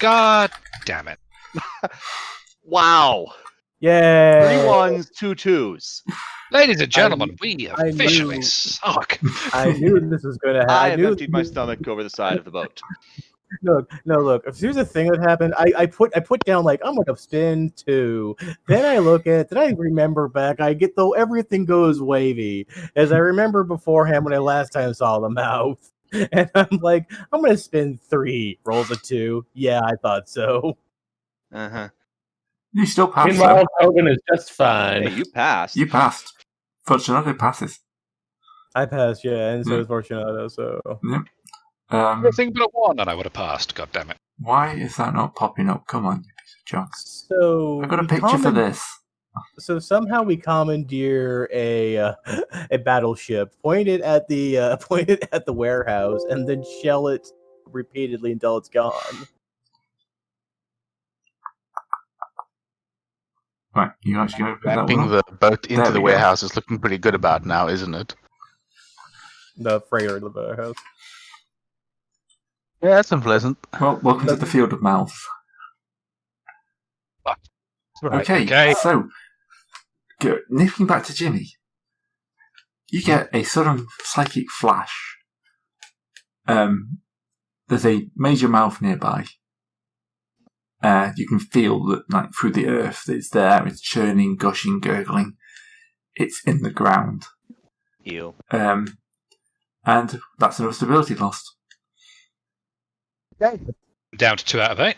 God damn it. Wow. Yay! 3 1s, 2 2s. Ladies and gentlemen, we I officially knew- suck. I knew this was going to happen. I have emptied my stomach over the side of the boat. Look. If here's the thing that happened, I put down like I'm gonna spin 2. Then I look at. Then I remember back. I get though everything goes wavy as I remember beforehand when I last time saw the mouth, and I'm like I'm gonna spin 3. Rolls a 2. Yeah, I thought so. Uh-huh. You still passed. Meanwhile, Hogan is just fine. Hey, you passed. You passed. Fortunato passes. I passed, yeah, and so is Fortunato. So Everything but a 1 and I would have passed. God damn it. Why is that not popping up? Come on, you piece of junk. so I've got a we picture for this. So somehow we commandeer a battleship, point it at the warehouse, and then shell it repeatedly until it's gone. Right, you actually going to put that Wrapping one the boat There into the we go. warehouse is looking pretty good about now, isn't it? The freighter of the warehouse. Yeah, that's unpleasant. Well, welcome to the field of mouths. Right, Okay, so nipping back to Jimmy, you get a sudden psychic flash. There's a major mouth nearby. You can feel that, like through the earth, that it's there. It's churning, gushing, gurgling. It's in the ground. Heal. And that's another stability lost. Down to 2 out of 8.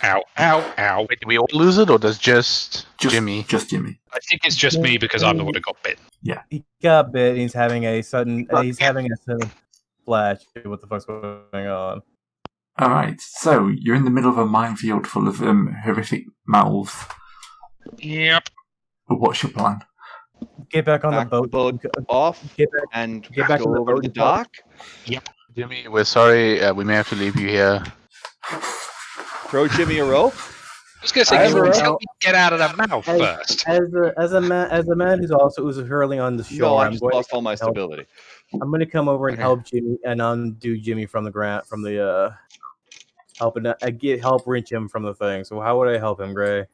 Ow, ow, ow. Wait, do we all lose it, or does just Jimmy? Just Jimmy. I think it's just me because I'm the one who got bit. He got bit. He's having a sudden. He's having a sudden flash. What the fuck's going on? All right, so you're in the middle of a minefield full of horrific mouths. Yep. But what's your plan? Get back on Back the the boat. boat off Get back. and Get back go on the over to boat the and talk. dock. Jimmy, we're sorry. We may have to leave you here. Throw Jimmy a rope. I was going to say, I you will- help me get out of that mouth first. As a man who's hurling on the shore, No, I I'm just going lost to all my help- stability. I'm going to come over and Okay. help Jimmy and undo Jimmy from the ground, from the help wrench him from the thing. So how would I help him, Gray?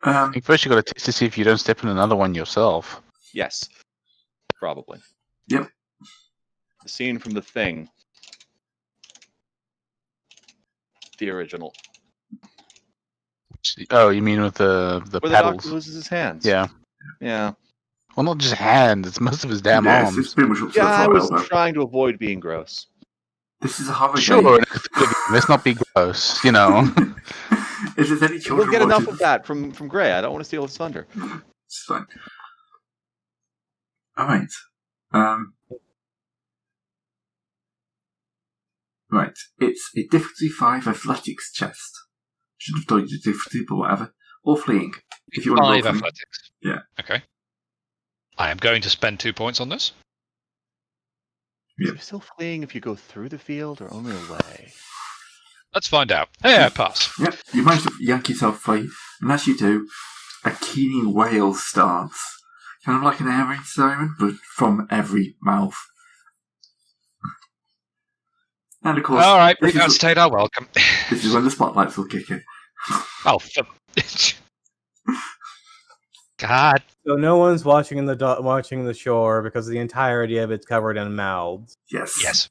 I think first you got to test to see if you don't step in another one yourself. Yes. Probably. Yep. The scene from The Thing. the original. Oh, you mean with the Where the paddles? Doctor loses his hands. Yeah. Yeah. Well, not just hands. It's most of his damn Yes, arms. it's pretty much up to Yeah, the I top was elbow. trying to avoid being gross. This is a horror Sure, game. in a Cthulhu game, let's not be gross, you know. If there's any children We'll get enough watching of that from Gray. I don't want to steal his thunder. It's fine. Alright. Right. It's a difficulty 5 athletics chest. Shouldn't have told you the difficulty, but whatever. Or fleeing. If you want to roll 5 for me. athletics. Yeah. Okay. I am going to spend 2 points on this. Yeah. Is it still fleeing if you go through the field or only away? Let's find out. Hey, I pass. Yep, you manage to yank yourself free, and as you do, a keening wail starts. Kind of like an air raid siren, but from every mouth. And of course, All right, this we is, state our welcome. this is when the spotlights will kick in. Oh, God. So no one's watching watching the shore because the entirety of it's covered in mouths. Yes. Yes.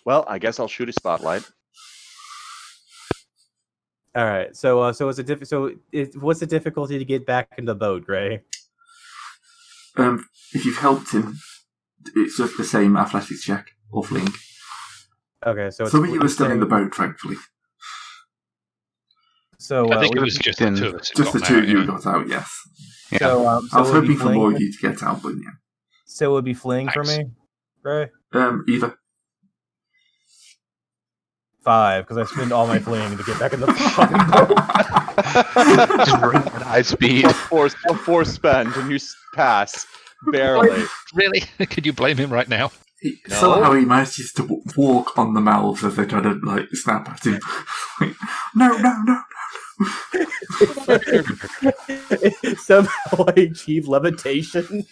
Well, I guess I'll shoot a spotlight. All right. So what's the difficulty to get back in the boat, Gray? If you've helped him, it's just the same athletics check or fleeing. Okay, so Some of you are still in the boat, thankfully. So I think it we- was just the two of us. who Just the got two out, of you yeah. got out, yes. Yeah. So, I was it would hoping be for more of fleeing. you to get out, but yeah. So it would be fleeing for Nice. me, Gray? Either. 5, because I spend all my fleeing to get back in the fucking boat. Just run at high speed. Four spend and you pass. Barely. Really? Could you blame him right now? No. Somehow he manages to walk on the mouths as they try to like snap at him. No. Somehow I achieve levitation.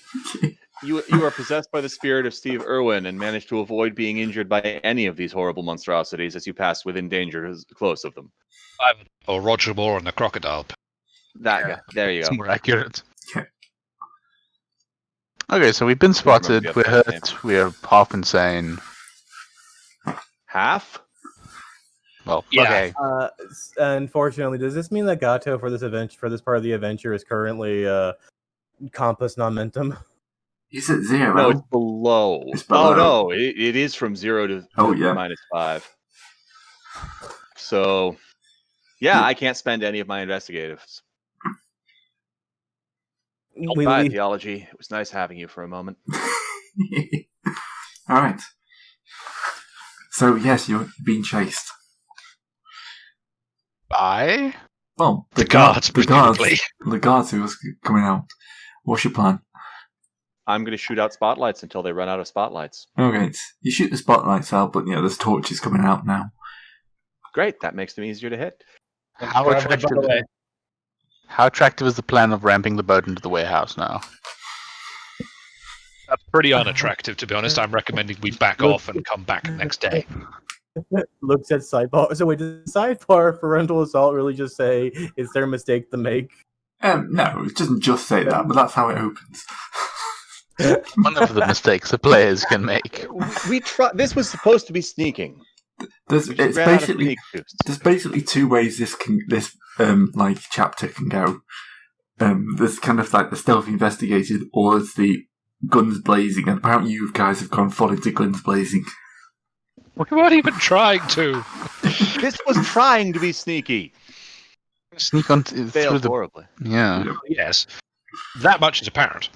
You are possessed by the spirit of Steve Irwin and managed to avoid being injured by any of these horrible monstrosities as you pass within danger close of them. Or Roger Moore and the crocodile. That guy. There you It's go. more accurate. Okay. Okay, so we've been spotted. Remember We're the other hurt. We're half insane. Half? Well, Yeah. okay. Unfortunately, does this mean that Gato for this part of the adventure is currently compass non-mentum? He's at 0. No, it's below. It's below. Oh no, it is from 0 to -5. So, yeah, I can't spend any of my investigatives. Bye, Archaeology. It was nice having you for a moment. Alright. So, yes, you're being chased. Bye. Well, The guards, presumably. The guards who was coming out. What's your plan? I'm going to shoot out spotlights until they run out of spotlights. Okay, you shoot the spotlights out, but there's torches coming out now. Great, that makes them easier to hit. How Grab the attractive? boat away. How attractive is the plan of ramping the boat into the warehouse now? That's pretty unattractive, to be honest. I'm recommending we back off and come back next day. Looks at sidebar. So wait, does sidebar for rental assault really just say it's their mistake to make? No, it doesn't just say that, but that's how it opens. One of the mistakes the players can make. This was supposed to be sneaking. There's We just ran out of sneak boosts. there's basically two ways this chapter can go. There's kind of like the stealth investigated, or it's the guns blazing. And apparently, you guys have gone full into guns blazing. We weren't even trying to. This was trying to be sneaky. Sneak on through Failed the. horribly. Yeah. Yes. That much is apparent.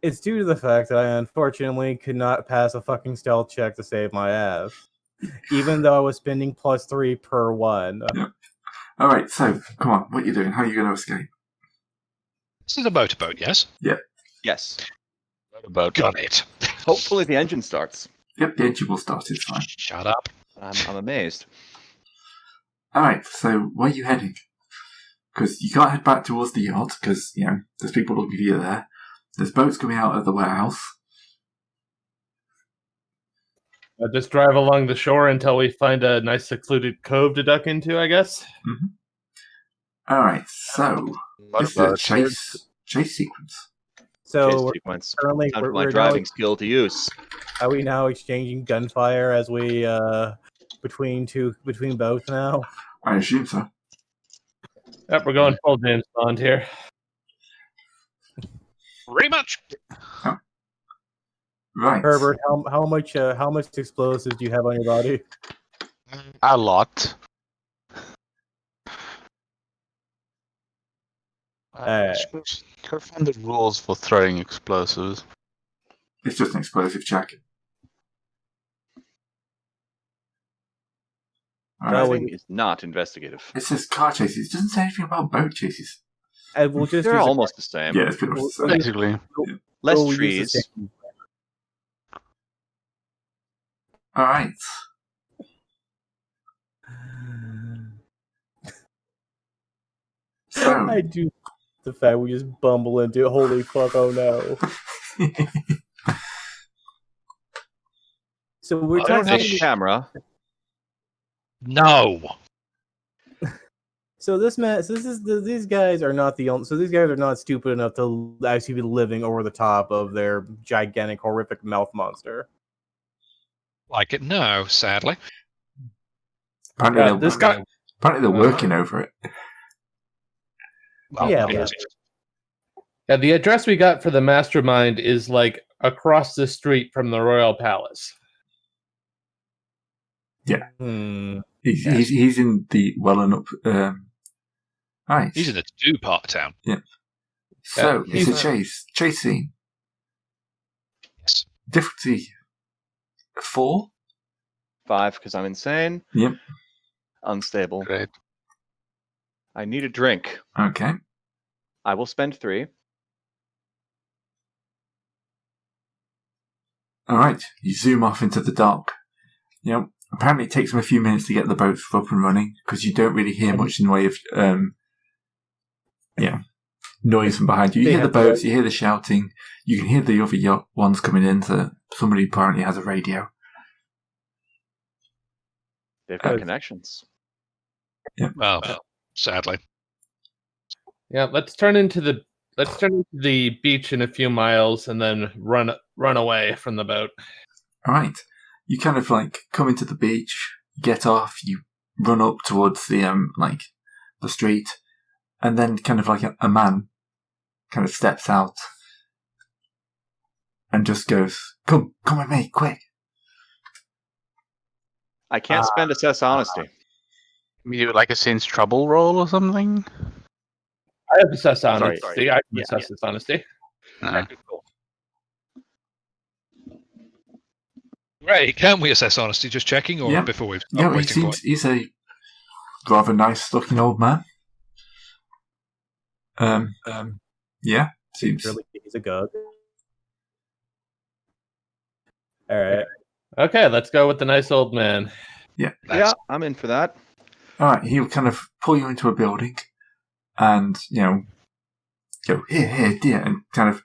It's due to the fact that I unfortunately could not pass a fucking stealth check to save my ass, even though I was spending +3 per one. Yeah. All right, so come on, what are you doing? How are you going to escape? This is a motorboat, yes? Yes. About Got it. Hopefully the engine starts. Yep, the engine will start. It's fine. Shut up. I'm amazed. All right, so where are you heading? Because you can't head back towards the yacht because there's people looking for you there. There's boats coming out of the warehouse. Just drive along the shore until we find a nice secluded cove to duck into, I guess. Mm-hmm. All right, so this is a chase sequence. So Chase we're sequence. currently Time for my we're driving now, skill to use. are we now exchanging gunfire as we between both now? I assume so. Yep, we're going full James Bond here. Pretty much. Right. Herbert, how much explosives do you have on your body? A lot. Gotta find the rules for throwing explosives. It's just an explosive check. Driving is not investigative. It says car chases. It doesn't say anything about boat chases. We'll just They're almost the same. Yeah, it's pretty much the same. Basically. Less we'll use the trees. same- All right. So, I do the fact we just bumble into it. Holy fuck! Oh no! So we're I don't trying have to a camera. No. So this man, so this is these guys are not the only. So these guys are not stupid enough to actually be living over the top of their gigantic, horrific mouth monster. Like it? No, sadly. apparently, this guy. apparently they're working over it. Well, Yeah, yes. Yeah, the address we got for the mastermind is like across the street from the Royal Palace. Hmm. He's in the well and up. Right. He's in the to-do part of town. So Yeah, it's a chase scene. Yes. Difficulty 4. 5 because I'm insane. Yep. Unstable. Great. I need a drink. Okay. I will spend 3. All right. You zoom off into the dock. Yep. Apparently, it takes them a few minutes to get the boats up and running because you don't really hear much in the way of noise from behind you. You hear the boats, you hear the shouting, you can hear the other yacht ones coming in. So somebody apparently has a radio. They've got connections. Yeah. Well, sadly. Yeah, let's turn into the beach in a few miles and then run away from the boat. All right. You kind of like come into the beach, get off, you run up towards the the street, and then kind of like a man kind of steps out and just goes, "Come with me, quick!" I can't spend assess honesty. You like a sense trouble roll or something? I have assessed Sorry. honesty. I can Yeah, assess this honesty. Ray, can we assess honesty? Just checking, or Yeah. before we Yeah, start he waiting for seems he's a rather nice-looking old man. Yeah, seems. Really, he's a gug. All right. Okay, let's go with the nice old man. Yeah. Yeah, I'm in for that. All right, he'll kind of pull you into a building, and go here, dear, and kind of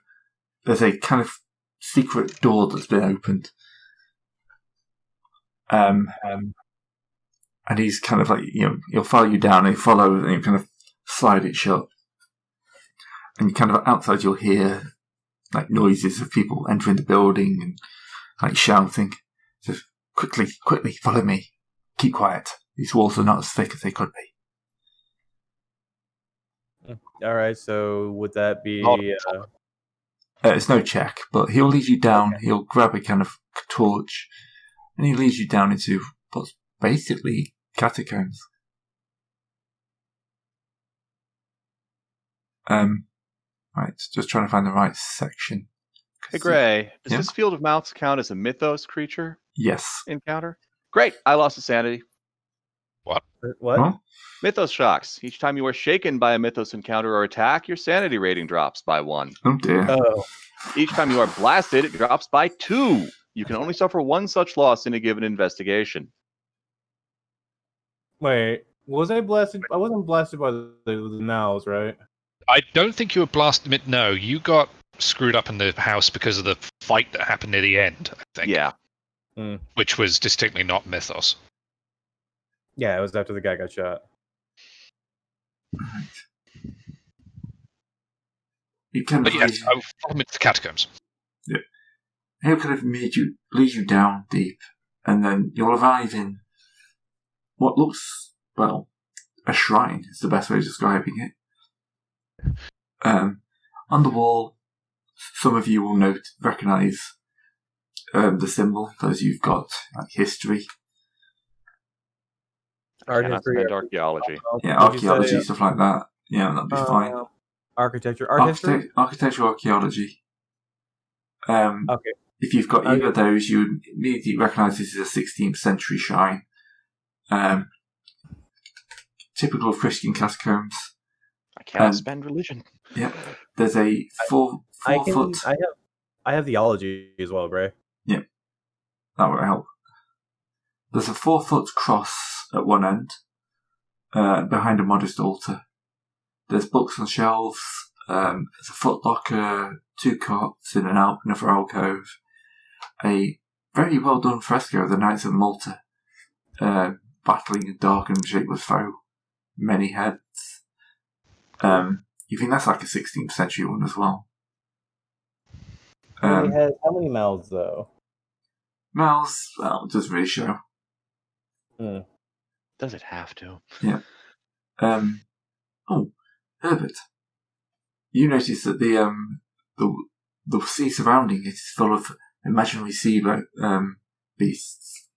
there's a kind of secret door that's been opened. And he's kind of like he'll follow you down, and he'll follow, and he'll kind of slide it shut, and you kind of outside you'll hear like noises of people entering the building and like shouting. So quickly, follow me. Keep quiet. These walls are not as thick as they could be. All right. So would that be? It's no check, but he'll lead you down. Okay. He'll grab a kind of torch, and he leads you down into what's basically catacombs. Right, just trying to find the right section. Hey, Gray, does this Field of Mouths count as a mythos creature? Yes. Encounter? Great, I lost a sanity. What? What? Mythos shocks. Each time you are shaken by a mythos encounter or attack, your sanity rating drops by 1. Oh dear. Oh. Each time you are blasted, it drops by 2. You can only suffer 1 such loss in a given investigation. Wait, was I blasted? I wasn't blasted by the mouths, right? I don't think you were blasted. No, you got screwed up in the house because of the fight that happened near the end, I think. Yeah. Which was distinctly not mythos. Yeah, it was after the guy got shot. Right. But yes, I will follow me to the catacombs. Yeah. He'll kind of lead you down deep, and then you'll arrive in what looks, well, a shrine is the best way of describing it. On the wall, some of you will recognise the symbol, those you've got like history. Art history, and archaeology. Yeah, archaeology, stuff like that. Yeah, that'd be fine. Architecture, architectural archaeology. Okay. If you've got either of those, you would immediately recognise this is a 16th century shrine. Typical of Christian catacombs. I cannot spend religion. Yeah, there's a 4 foot. I have theology as well, Gray. Yeah, that would help. There's a 4 foot cross at one end, behind a modest altar. There's books on shelves. There's a foot locker, 2 cots in another alcove. A very well done fresco of the Knights of Malta, battling a dark and shapeless foe. Many heads. You think that's like a 16th century one as well? How many mouths though? Mouths, well, it doesn't really show. Does it have to? Yeah. Oh, Herbert, you notice that the sea surrounding it is full of imaginary sea beasts.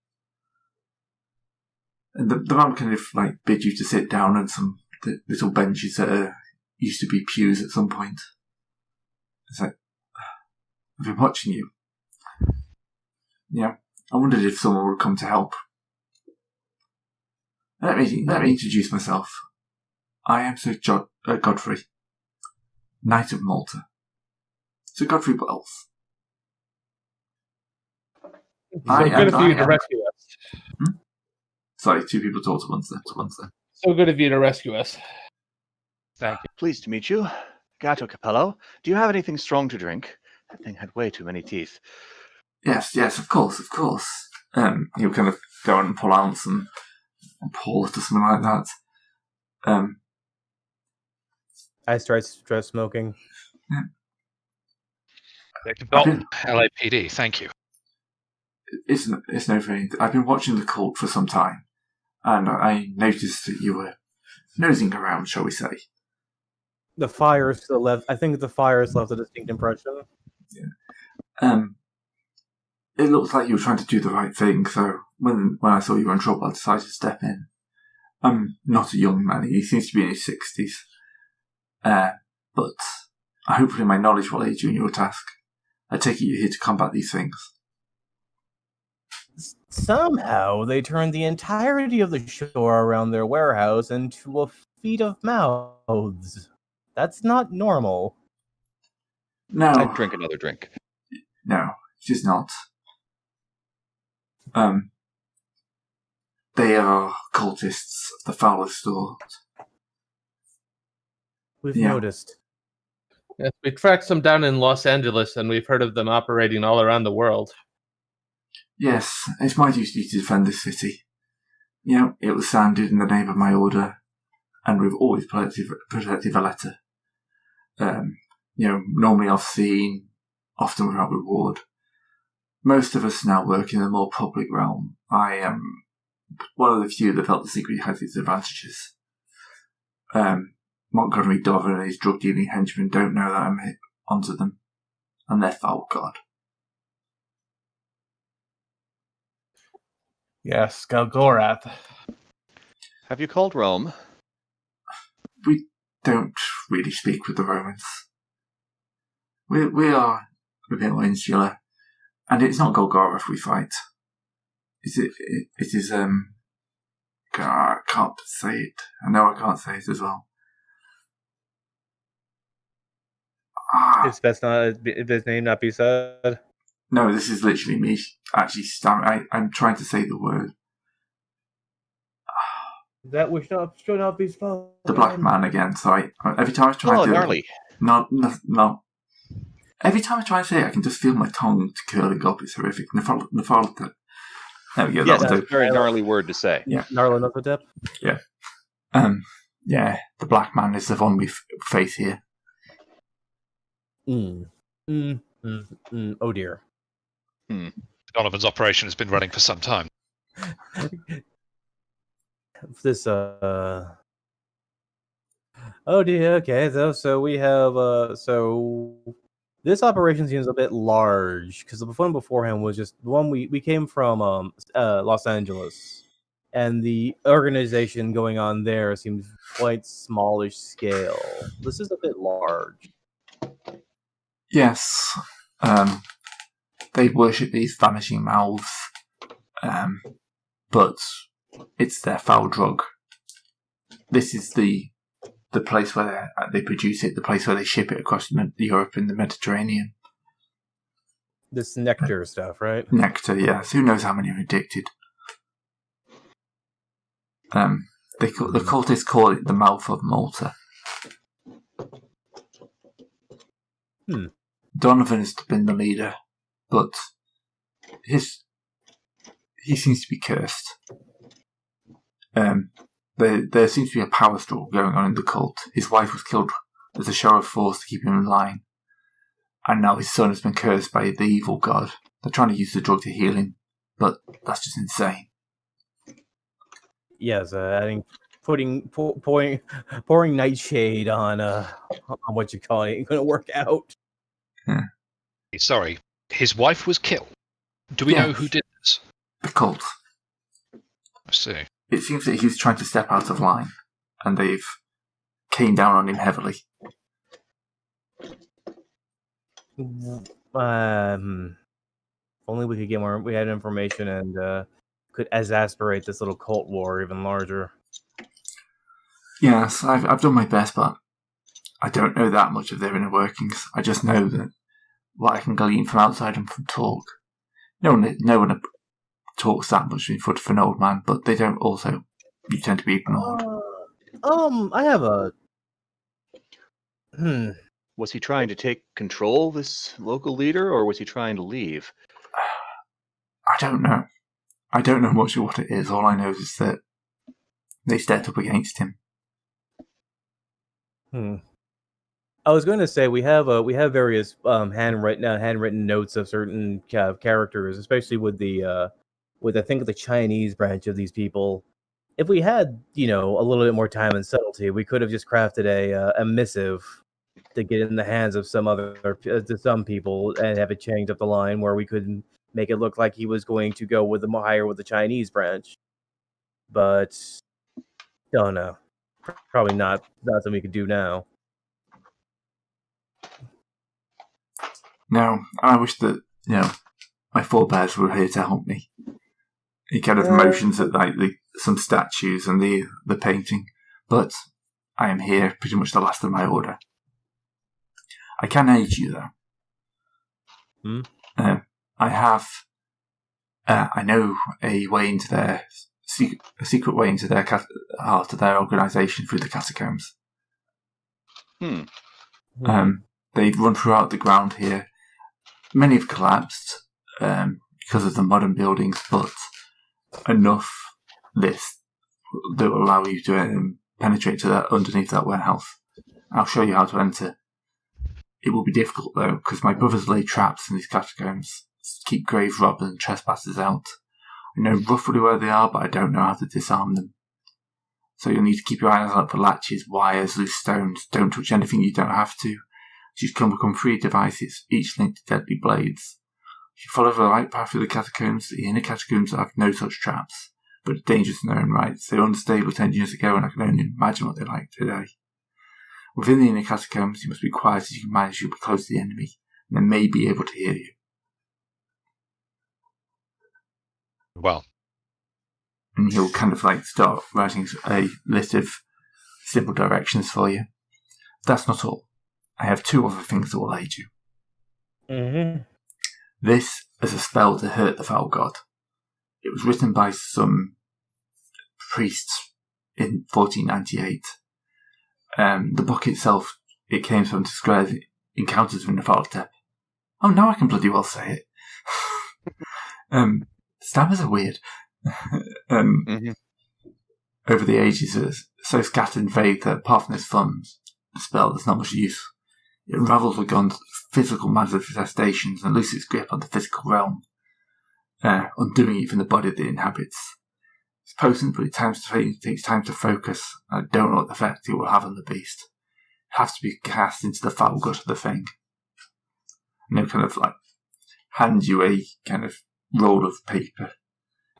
And the man kind of like bid you to sit down on some little benches that used to be pews at some point. It's like, I've been watching you. Yeah, I wondered if someone would come to help. Let me introduce myself. I am Sir Godfrey, Knight of Malta. Sir Godfrey Wells. So good of you to rescue us. Sorry, 2 people talked at once there. So good of you to rescue us. Thank you. Pleased to meet you. Gatto Capello. Do you have anything strong to drink? That thing had way too many teeth. Yes, of course. He'll kind of go and pull out some pour it or something like that. I start smoking. Dalton, LAPD, thank you. It's no thing. I've been watching The Cult for some time, and I noticed that you were nosing around, shall we say. The fire still left. I think the fire has left a distinct impression. Yeah. It looks like you were trying to do the right thing, so when I saw you were in trouble, I decided to step in. I'm not a young man. He seems to be in his 60s. But hopefully my knowledge will aid you in your task. I take it you're here to combat these things. Somehow they turned the entirety of the shore around their warehouse into a feed of mouths. That's not normal. No. I'd drink another drink. No, it is not. They are cultists of the foulest sort. We've noticed. Yes, we tracked some down in Los Angeles, and we've heard of them operating all around the world. Yes, it's my duty to defend this city. You know, it was sounded in the name of my order, and we've always protected Valletta. Normally off-scene, often without reward. Most of us now work in a more public realm. I am one of the few that felt the secret has its advantages. Montgomery Dover and his drug-dealing henchmen don't know that I'm onto them, and they're foul god. Yes, Galgorath. Have you called Rome? We don't really speak with the Romans. We are a bit more insular, and it's not Golgoroth we fight. It is I can't say it. I know I can't say it as well. It's best not his name not be said. No, this is literally me actually stammering. I'm trying to say the word. That should not be spoken. The black man again. Sorry. Every time I try to gnarly. No. Every time I try to say it, I can just feel my tongue curling up. It's horrific. Nephalta. There we go. Yes, that's a very gnarly word to say. Yeah. Gnarlanothodep? Yeah. Yeah, the black man is the one we face here. Oh dear. Donovan's operation has been running for some time. this oh dear. Okay, so we have so this operation seems a bit large because the one beforehand was just the one we came from Los Angeles, and the organization going on there seems quite smallish scale. This is a bit large. Yes, they worship these vanishing mouths, but it's their foul drug. This is the place where they produce it, the place where they ship it across Europe and the Mediterranean. This nectar stuff, right? Nectar, yes. Who knows how many are addicted? The cultists call it the mouth of Malta. Donovan has been the leader, but he seems to be cursed. There seems to be a power struggle going on in the cult. His wife was killed as a show of force to keep him in line, and now his son has been cursed by the evil god. They're trying to use the drug to heal him, but that's just insane. Yes, adding pouring nightshade on what you call it ain't gonna work out. Yeah. Sorry, his wife was killed. Do we know who did this? The cult. I see. It seems that he was trying to step out of line, and they've came down on him heavily. Only we could get more. We had information and could exasperate this little cult war even larger. Yes, I've done my best, but I don't know that much of their inner workings. I just know that what I can glean from outside and from talk. No one talks that much in front of an old man, but they don't also. You tend to be ignored. I have a. Was he trying to take control of this local leader, or was he trying to leave? I don't know. I don't know much of what it is. All I know is that they stepped up against him. I was going to say we have various handwritten notes of certain characters, especially with I think the Chinese branch of these people. If we had a little bit more time and subtlety, we could have just crafted a missive to get in the hands of some people and have it changed up the line where we could make it look like he was going to go with the Chinese branch. But don't know. Probably not something we could do now. No, I wish that my forebears were here to help me. He kind of motions at some statues and the painting, but I am here, pretty much the last of my order. I can aid you though. I know a way into their secret way into their heart of their organisation through the catacombs. They've run throughout the ground here. Many have collapsed because of the modern buildings, but enough that will allow you to penetrate to underneath that warehouse. I'll show you how to enter. It will be difficult though, because my brothers lay traps in these catacombs to keep grave robbers and trespassers out. I know roughly where they are, but I don't know how to disarm them. So you'll need to keep your eyes out for latches, wires, loose stones. Don't touch anything you don't have to. You've come upon 3 devices, each linked to deadly blades. If you follow the right path through the catacombs, the inner catacombs have no such traps, but dangerous in their own rights. They were unstable 10 years ago, and I can only imagine what they're like today. Within the inner catacombs, you must be quiet as you can manage. You'll be close to the enemy, and they may be able to hear you. Well. And he'll kind of start writing a list of simple directions for you. That's not all. I have 2 other things that will aid you. This is a spell to hurt the foul god. It was written by some priests in 1498. The book itself, it came from describe encounters with Nefertep. Oh, now I can bloody well say it. Stammers are weird. Over the ages, it's so scattered and vague that apart from this fun spell, there's not much use. It unravels the god's physical manifestations and loses its grip on the physical realm, undoing it from the body that it inhabits. It's potent, but it takes time to focus. I don't know what effect it will have on the beast. It has to be cast into the foul gut of the thing. And they'll kind of like hand you a kind of roll of paper.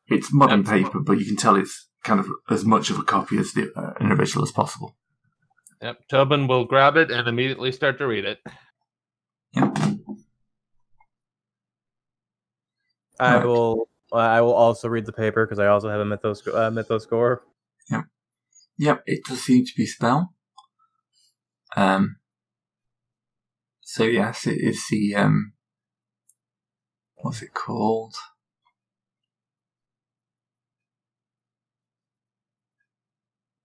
It's modern paper, but you can tell it's kind of as much of a copy as an original as possible. Yep, Tobin will grab it and immediately start to read it. Yep. I will also read the paper because I also have a mytho score. Yep. Yep, it does seem to be spell. So yes, it is the what's it called?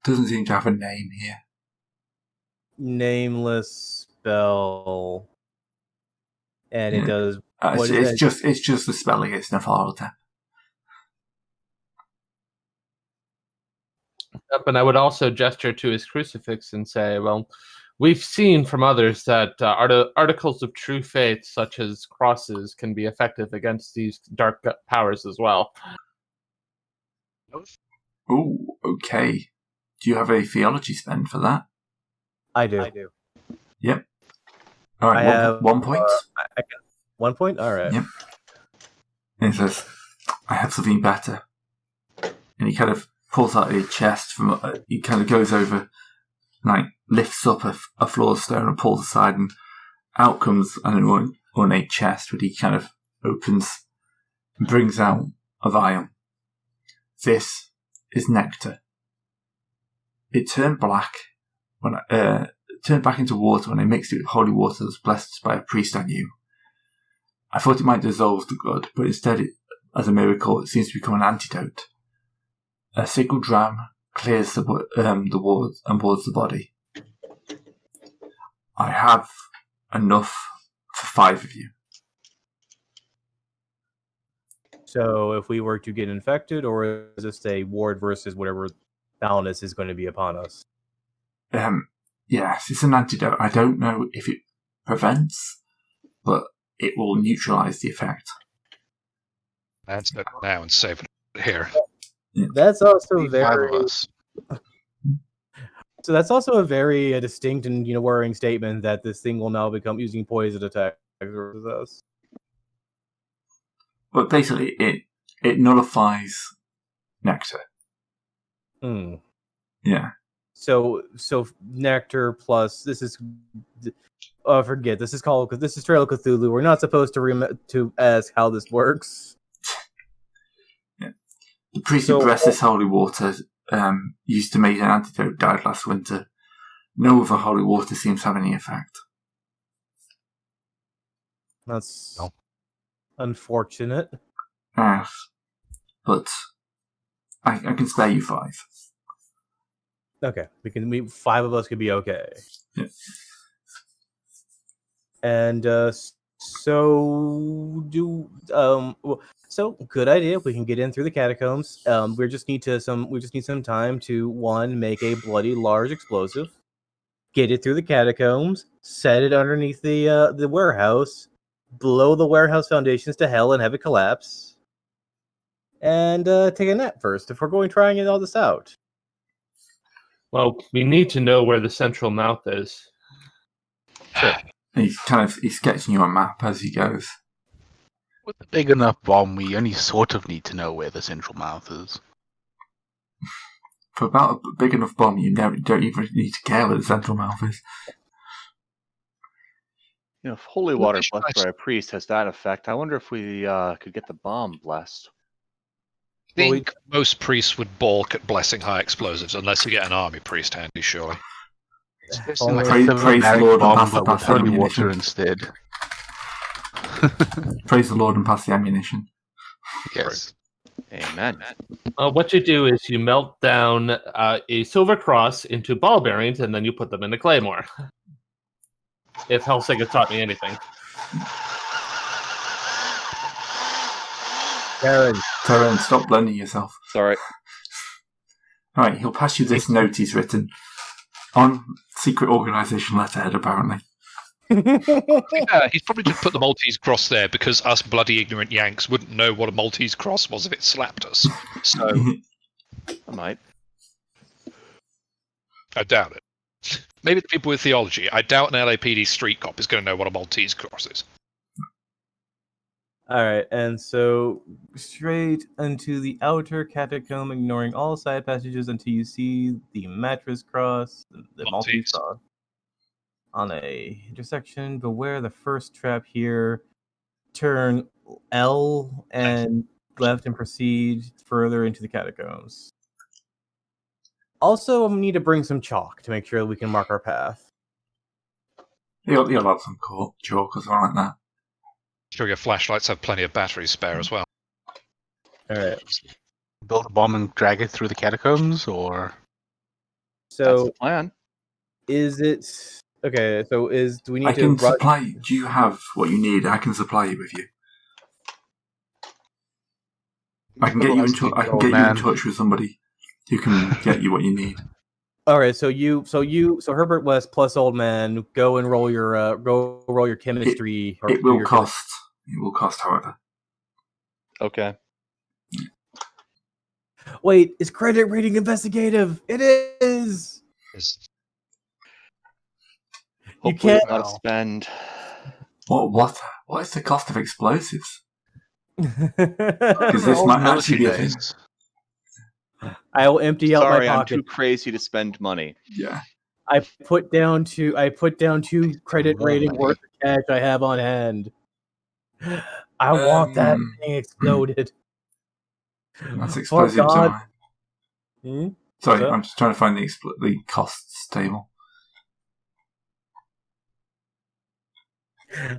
Doesn't seem to have a name here. Nameless spell, and it does. It's just the spelling. It's Nefarlotep. And I would also gesture to his crucifix and say, well, we've seen from others that articles of true faith, such as crosses, can be effective against these dark powers as well. Oh, okay. Do you have a theology spend for that? I do. Yep. All right, I have 1 point. 1 point? All right. Yep. And he says, I have something better. And he kind of pulls out a chest from. He kind of goes over, like lifts up a floor stone and pulls aside, and out comes an ornate chest, which he kind of opens and brings out a vial. This is nectar. It turned black when turned back into water when I mixed it with holy water that was blessed by a priest I knew. I thought it might dissolve the good, but instead, as a miracle, it seems to become an antidote. A single dram clears the wards and wards the body. I have enough for 5 of you. So if we were to get infected, or is this a ward versus whatever foulness is going to be upon us? Yes, it's an antidote. I don't know if it prevents, but it will neutralise the effect. That's it now and save it here. That's also Five of us. So that's also a very distinct and worrying statement that this thing will now become using poison attacks versus us. But basically, it nullifies nectar. Yeah. So nectar plus this is. Forget this is called because this is Trail of Cthulhu. We're not supposed to ask how this works. Yeah. The priest who blessed this holy water used to make an antidote. Died last winter. No other holy water seems to have any effect. That's unfortunate. Yes, but I can spare you 5. Okay, we 5 of us could be okay. Yeah. And so good idea. We can get in through the catacombs. We just need some time to 1, make a bloody large explosive, get it through the catacombs, set it underneath the warehouse, blow the warehouse foundations to hell and have it collapse, and take a nap first if we're trying all this out. Well, we need to know where the central mouth is. Sure. He's sketching you a map as he goes. With a big enough bomb, we only sort of need to know where the central mouth is. For about a big enough bomb, you don't even need to care where the central mouth is. If holy water blessed by a priest has that effect, I wonder if we could get the bomb blessed. I think most priests would balk at blessing high explosives unless you get an army priest handy, surely. Praise the Lord and pass the holy water ammunition instead. Praise the Lord and pass the ammunition. Yes. Amen. What you do is you melt down a silver cross into ball bearings, and then you put them in a claymore. If Helsing has taught me anything. Karen, stop blending yourself. Sorry. Alright, he'll pass you this note he's written on secret organisation letterhead, apparently. Yeah, he's probably just put the Maltese cross there because us bloody ignorant Yanks wouldn't know what a Maltese cross was if it slapped us. So I might. I doubt it. Maybe the people with theology. I doubt an LAPD street cop is going to know what a Maltese cross is. All right, and so straight into the outer catacomb, ignoring all side passages until you see the mattress cross, the Maltese cross. On a intersection, beware the first trap here. Turn L and left and proceed further into the catacombs. Also, we need to bring some chalk to make sure that we can mark our path. You'll have some chalk or something like that. Sure, your flashlights have plenty of batteries spare as well. All right. Build a bomb and drag it through the catacombs, or So That's the plan. is it okay? So do we need I to? can supply. Do you have what you need? I can supply you with you. I can get you in touch. I can get you in touch with somebody who can get you what you need. All right. So Herbert West plus Old Man, go and roll your chemistry. It will cost. It will cost, however. Okay. Wait, is credit rating investigative? It is. You can't spend. What is the cost of explosives? Because this might actually be a thing. I will empty out my pocket. I'm too crazy to spend money. Yeah. I put down 2 credit rating worth of cash I have on hand. I want that thing exploded. That's explosives, God. Sorry, I'm just trying to find the costs table.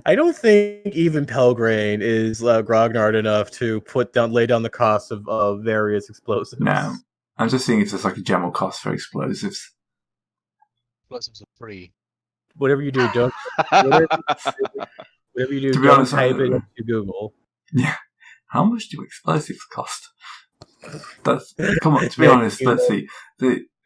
I don't think even Pelgrane is grognard enough to lay down the cost of various explosives. No, I'm just seeing if there's like a general cost for explosives. Explosives are free. Whatever you do, don't. Whatever you do, don't type it into Google. Yeah. How much do explosives cost? Come on. To be honest, let's see.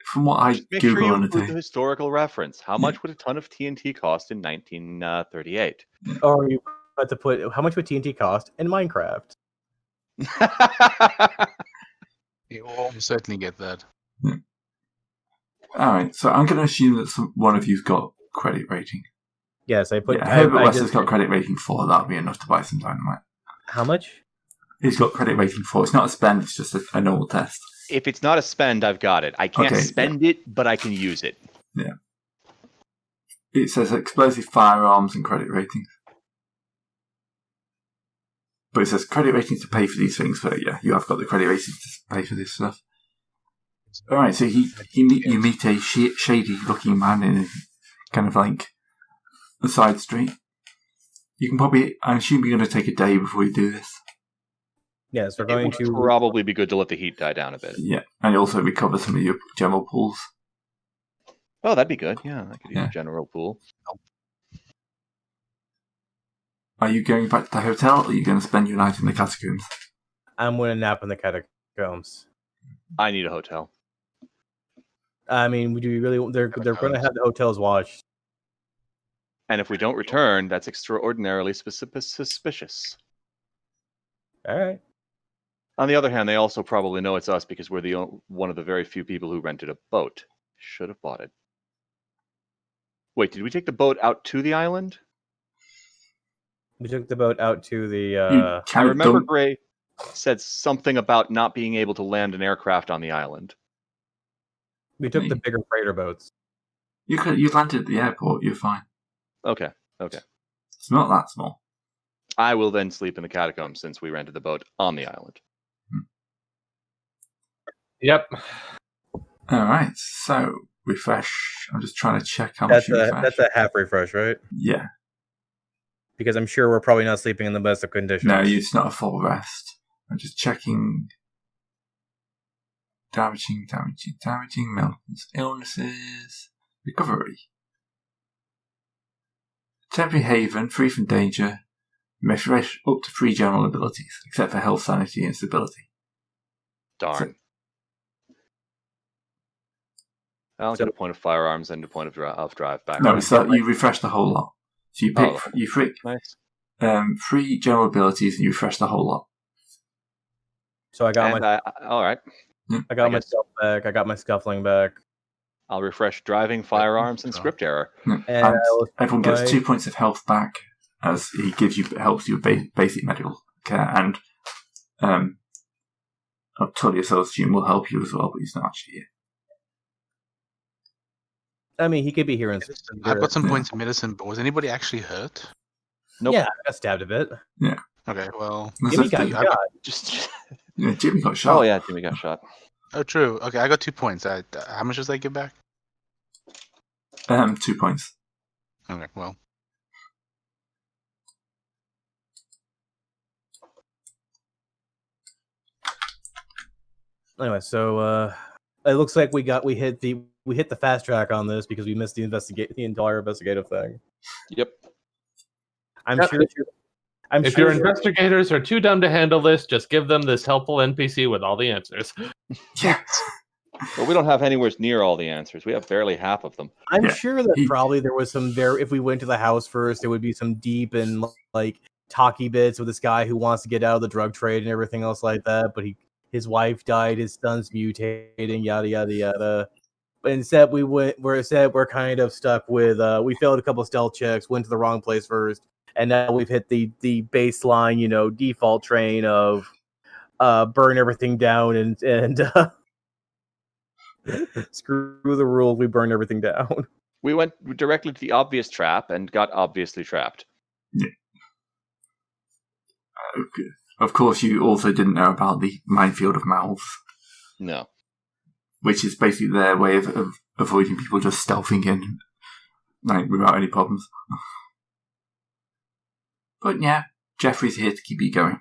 From what I Make Google sure you on include the historical reference. How much would a ton of TNT cost in 1938? Or you have to put how much would TNT cost in Minecraft? You will certainly get that. Yeah. All right, so I'm going to assume that one of you's got credit rating. Yes, I put. Yeah, Herbert West has got credit rating 4. That'll be enough to buy some dynamite. How much? He's got credit rating 4. It's not a spend; it's just a normal test. If it's not a spend, I've got it. I can't spend it, but I can use it. Yeah. It says explosive firearms and credit ratings. But it says credit ratings to pay for these things. So yeah, you have got the credit ratings to pay for this stuff. All right, so you meet a shady-looking man in kind of like a side street. You can probably, I assume you're going to take a day before you do this. Yes, we're going to probably be good to let the heat die down a bit. Yeah, and also recover some of your general pools. Oh, that'd be good. Yeah, I could use a general pool. Are you going back to the hotel, or are you going to spend your night in the catacombs? I'm going to nap in the catacombs. I need a hotel. I mean, we do really. They're going to have the hotels watched. And if we don't return, that's extraordinarily suspicious. All right. On the other hand, they also probably know it's us because we're one of the very few people who rented a boat. Should have bought it. Wait, did we take the boat out to the island? We took the boat out to the. I remember Gray said something about not being able to land an aircraft on the island. We took the bigger freighter boats. You landed at the airport. You're fine. Okay. It's not that small. I will then sleep in the catacombs since we rented the boat on the island. Yep. All right. So refresh. I'm just trying to check how much you refresh. That's a half refresh, right? Yeah. Because I'm sure we're probably not sleeping in the best of conditions. No, it's not a full rest. I'm just checking. Damaging, meltings, illnesses, recovery. Temporary haven, free from danger. May refresh up to 3 general abilities, except for health, sanity, and stability. Darn. I'll get a point of firearms and a point of drive back. No, so you refresh the whole lot. So you pick, nice. 3 general abilities and you refresh the whole lot. So I got all right. I got I my guess. stealth back. I got my scuffling back. I'll refresh driving, firearms, and script error. And And I was everyone gets my- 2 points of health back as he helps you with basic medical care. And Tullius, I assume, will help you as well, but he's not actually here. I mean, he could be here in I've got some Yeah. points of medicine, but was anybody actually hurt? Nope. Yeah, I got stabbed a bit. Okay, well. Jimmy got I've shot. Just. Yeah, Jimmy got shot. Oh yeah, Jimmy got shot. Oh, true. Okay, I got 2 points. How much does that give back? 2 points. Okay, well. Anyway, so it looks like we hit the fast track on this because we missed the entire investigative thing. Yep. I'm Yep. sure. If your investigators are too dumb to handle this, just give them this helpful NPC with all the answers. Yeah. But we don't have anywhere near all the answers. We have barely half of them. I'm Yeah. sure that probably there was some there. If we went to the house first, there would be some deep and like talky bits with this guy who wants to get out of the drug trade and everything else like that. But his wife died, his son's mutating, yada yada yada. But instead, we're kind of stuck with we failed a couple of stealth checks, went to the wrong place first, and now we've hit the baseline, default train of burn everything down and screw the rules. We burn everything down. We went directly to the obvious trap and got obviously trapped. Okay. Of course, you also didn't know about the minefield of mouths, No. which is basically their way of avoiding people just stealthing in, like, without any problems. But yeah, Jeffrey's here to keep you going.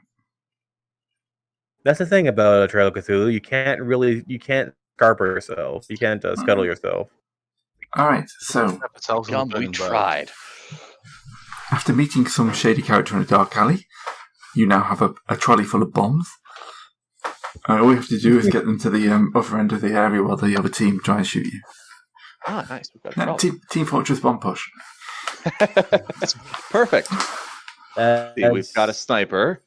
That's the thing about Trail of Cthulhu. You can't scarper yourself. You can't scuttle yourself. Alright, so We tried. after meeting some shady character in a dark alley, you now have a trolley full of bombs. All we have to do is get them to the other end of the area while the other team try and shoot you. Ah, nice. We've got a No, trolley. team Fortress bomb push. Perfect. See, we've got a As- sniper.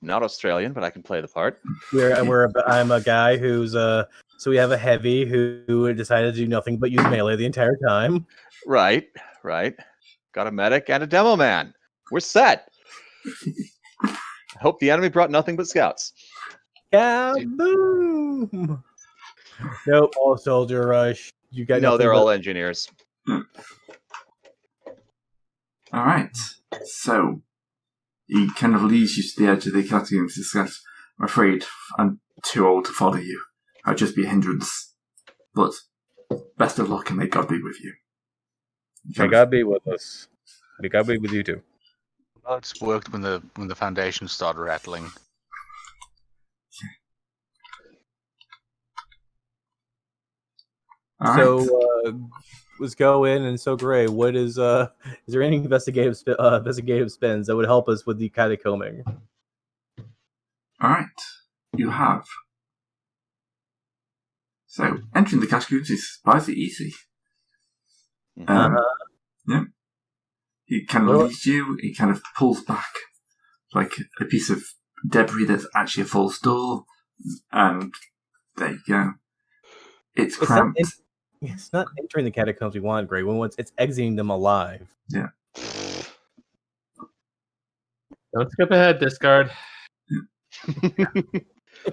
Not Australian, but I can play the part. I'm a guy who's so we have a heavy who decided to do nothing but use melee the entire time. Right. Got a medic and a demo man. We're set. I hope the enemy brought nothing but scouts. Kaboom! Nope, all soldier rush. You got No, nothing they're but- all engineers. Alright, so he kind of leads you to the edge of the catacombs and says, I'm afraid I'm too old to follow you. I'll just be a hindrance. But best of luck and may God be with you. May God be with us. May God be with you too. Well, it's worked when the foundations started rattling. Alright. So let's go in and so Gray. What is there any investigative spins that would help us with the catacombing? Alright, you have. So, entering the catacombs is surprisingly easy. Yeah. He kind of Well- leads you, he kind of pulls back like a piece of debris that's actually a false door, and there you go. It's cramped. It's not entering the catacombs we want, Gray. It's exiting them alive. Don't skip ahead, discard.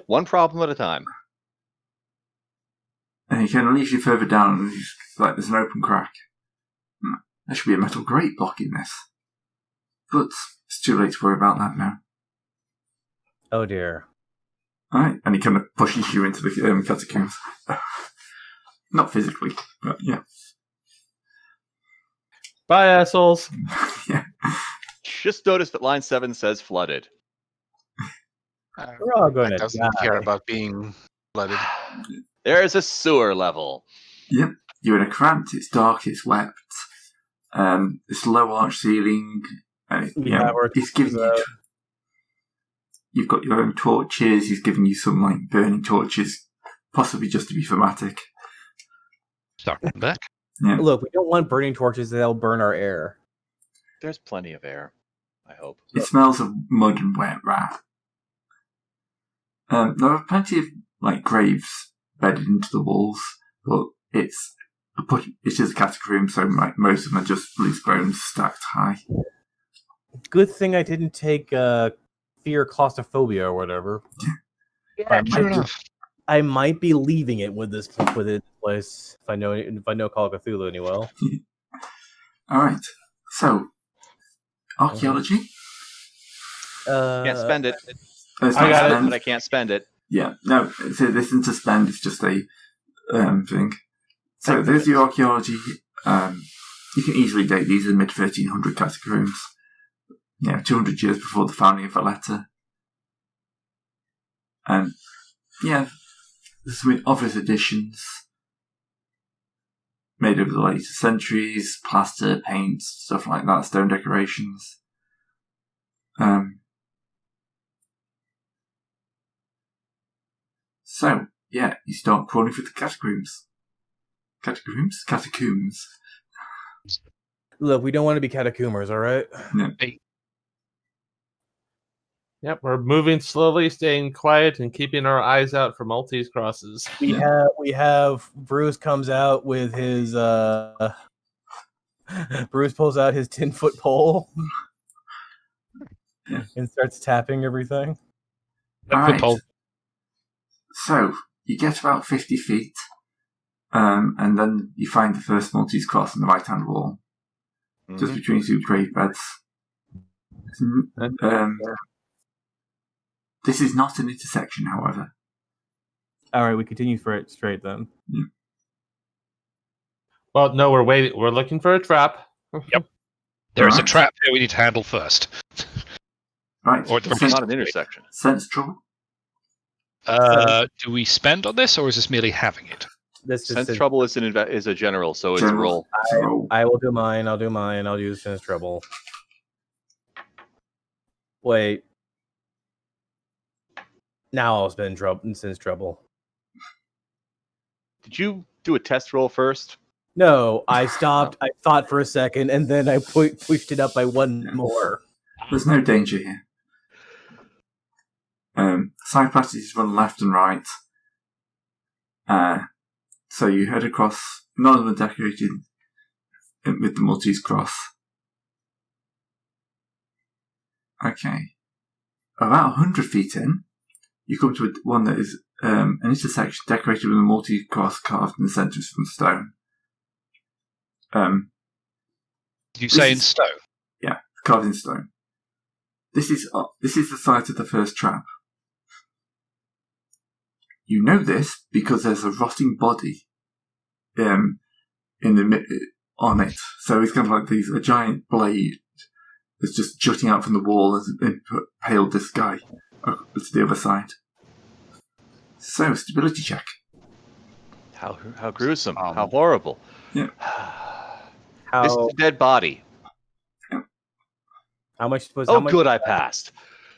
One problem at a time. And he kind of leads you further down, and he's like, there's an open crack. There should be a metal grate blocking this. But it's too late to worry about that now. Oh dear. Alright, and he kind of pushes you into the catacombs. Not physically, but yeah. Bye, assholes. Yeah. Just noticed that line 7 says flooded. We're all going to Doesn't die. care about being flooded. There's a sewer level. Yep. You're in a cramped, it's dark, it's wet. This low arch ceiling. He's giving you. You've got your own torches. He's giving you some like burning torches, possibly just to be thematic. Start back. Yeah. Look, we don't want burning torches that'll burn our air. There's plenty of air, I hope. It smells of mud and wet rat. There are plenty of like graves bedded into the walls, but it is a catacomb, so like most of them are just loose bones stacked high. Good thing I didn't take fear claustrophobia or whatever. Yeah, true enough. I might be leaving it with this place if I know Call of Cthulhu any well. All right, so archaeology. Can't spend it. I got it, but I can't spend it. Yeah, no. So this isn't to spend. It's just a thing. So there's your archaeology. You can easily date these as mid 1300 catacombs. 200 years before the founding of Valletta. And there's some obvious additions made over the later centuries: plaster, paint, stuff like that, stone decorations. So, you start crawling through the catacombs. Catacombs. Look, we don't want to be catacombers, all right? No. Yep, we're moving slowly, staying quiet, and keeping our eyes out for Maltese crosses. We have Bruce comes out with his Bruce pulls out his 10-foot pole and starts tapping everything. All right. So you get about 50 feet, and then you find the first Maltese cross on the right-hand wall, just between two grave beds. This is not an intersection, however. All right, we continue for it straight then. Yeah. Well, no, we're waiting. We're looking for a trap. Yep. There's a trap here we need to handle first. Right. Or it's not an intersection. Sense trouble. Do we spend on this, or is this merely having it? Sense trouble is a general, so it's a roll. I will do mine. I'll do sense trouble. Wait. Now I'll spend sense trouble. Did you do a test roll first? No, I stopped. I thought for a second, and then I pushed it up by one more. There's no danger here. Side passages run left and right. So you head across. None of them are decorated with the Maltese cross. Okay. About 100 feet in, you come to one that is an intersection decorated with a Maltese cross carved in the centre from stone. Did you say in stone? Yeah, carved in stone. This is the site of the first trap. You know this because there's a rotting body on it. So it's kind of like a giant blade that's just jutting out from the wall and impaled this guy to the other side. So, stability check. How gruesome. How horrible. Yeah. This is a dead body. Yeah. How much was? Good, I passed.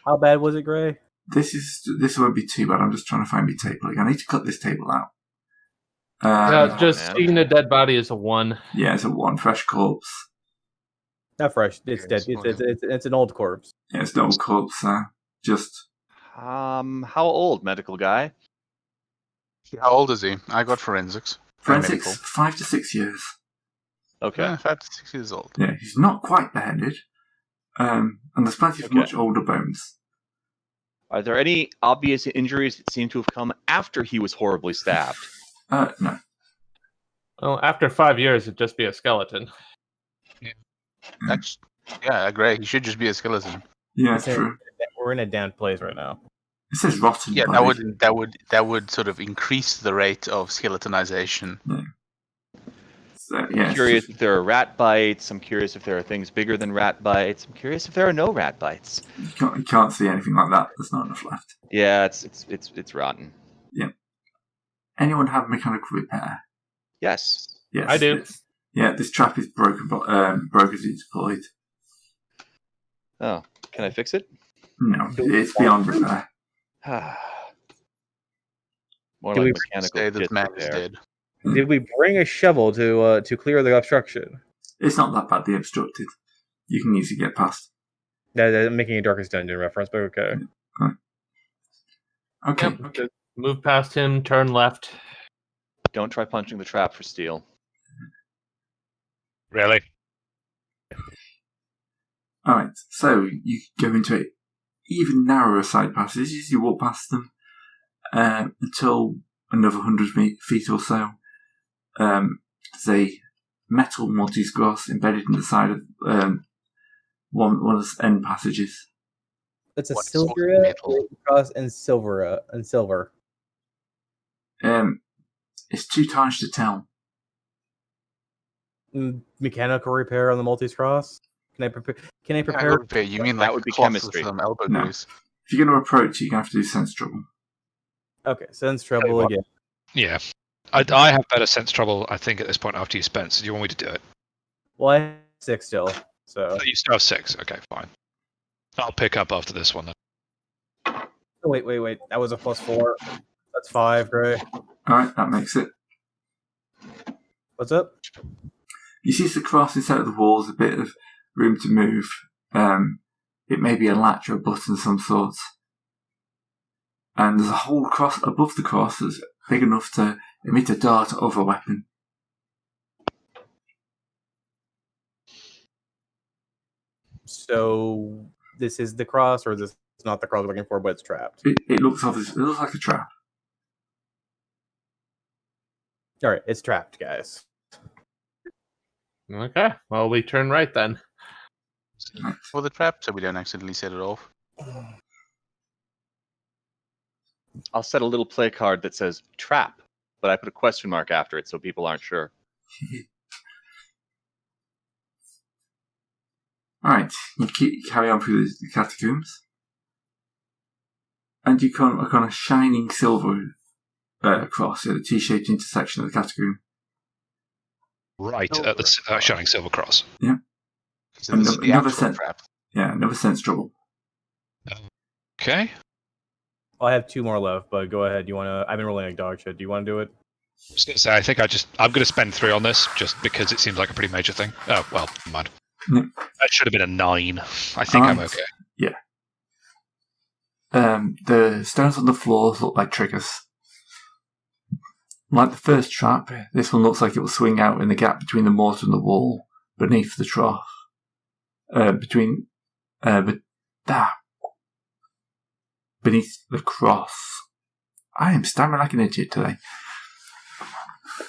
How bad was it, Gray? This won't be too bad. I'm just trying to find my table. I need to cut this table out. Seeing a dead body is a 1. Yeah, it's a 1. Fresh corpse. Not fresh. It's dead. It's an old corpse. Yeah, it's an old corpse. Just. How old, medical guy? How old is he? I got forensics. Forensics, 5 to 6 years. Okay. Yeah, 5 to 6 years old. Yeah, he's not quite beheaded. And there's plenty of much older bones. Are there any obvious injuries that seem to have come after he was horribly stabbed? No. Well, after 5 years, it'd just be a skeleton. I agree. He should just be a skeleton. Yeah, it's true. We're in a damp place right now. It says rotten. Yeah, body. that would sort of increase the rate of skeletonization. Yeah. So, yeah, I'm curious if there are rat bites. I'm curious if there are things bigger than rat bites. I'm curious if there are no rat bites. You can't see anything like that. There's not enough left. Yeah, it's rotten. Yeah. Anyone have mechanical repair? Yes. Yes, I do. This trap is broken as it's deployed. Oh, can I fix it? No, it's beyond repair. More Do like we mechanical. Say this jits man up is there. dead. Did we bring a shovel to clear the obstruction? It's not that badly obstructed. You can easily get past. I'm making a Darkest Dungeon reference, but okay. Okay. Yep. Move past him, turn left. Don't try punching the trap for steel. Really? Alright, so you go into it even narrower side passages. You walk past them until another 100 feet or so. There's a metal multi-cross embedded in the side of one of the end passages. It's a What silver sort of metal? cross and silver. It's too tarnished to tell. Mechanical repair on the multis cross. Can I prepare? Repair, you mean That like would be cloth with chemistry. some elbow No. grease? If you're going to approach, you're going to have to do sense trouble. Okay, sense trouble what? again. Yeah. I have better sense trouble, I think, at this point after you spent. So do you want me to do it? Well, I have 6 still, so. Oh, you still have 6. Okay, fine. I'll pick up after this one then. Oh, wait. That was a +4. That's 5, Gray. Alright, that makes it. What's up? You see the cross instead of the walls, a bit of room to move. It may be a latch or a button of some sort. And there's a hole across above the cross that's big enough to emit a dart of a weapon. So, this is the cross, or this is not the cross we're looking for, but it's trapped? It looks obvious. It looks like a trap. Alright, it's trapped, guys. Okay, well, we turn right then. For the trap, so we don't accidentally set it off. I'll set a little play card that says trap, but I put a question mark after it so people aren't sure. Alright, you carry on through the catacombs. And you come upon a shining silver cross at a T-shaped intersection of the catacomb. Right at the shining silver cross. So this is the Another actual sense. trap. Yeah, never sense trouble. Okay. Well, I have 2 more left, but go ahead. I've been rolling like dog shit. Do you want to do it? I was going to say, I think I'm going to spend 3 on this just because it seems like a pretty major thing. Oh, well, never mind. Yeah. That should have been a 9. I think I'm okay. Yeah. The stones on the floors look like triggers. Like the first trap, this one looks like it will swing out in the gap between the mortar and the wall, beneath the trough. Beneath the cross. I am stammering like an idiot today.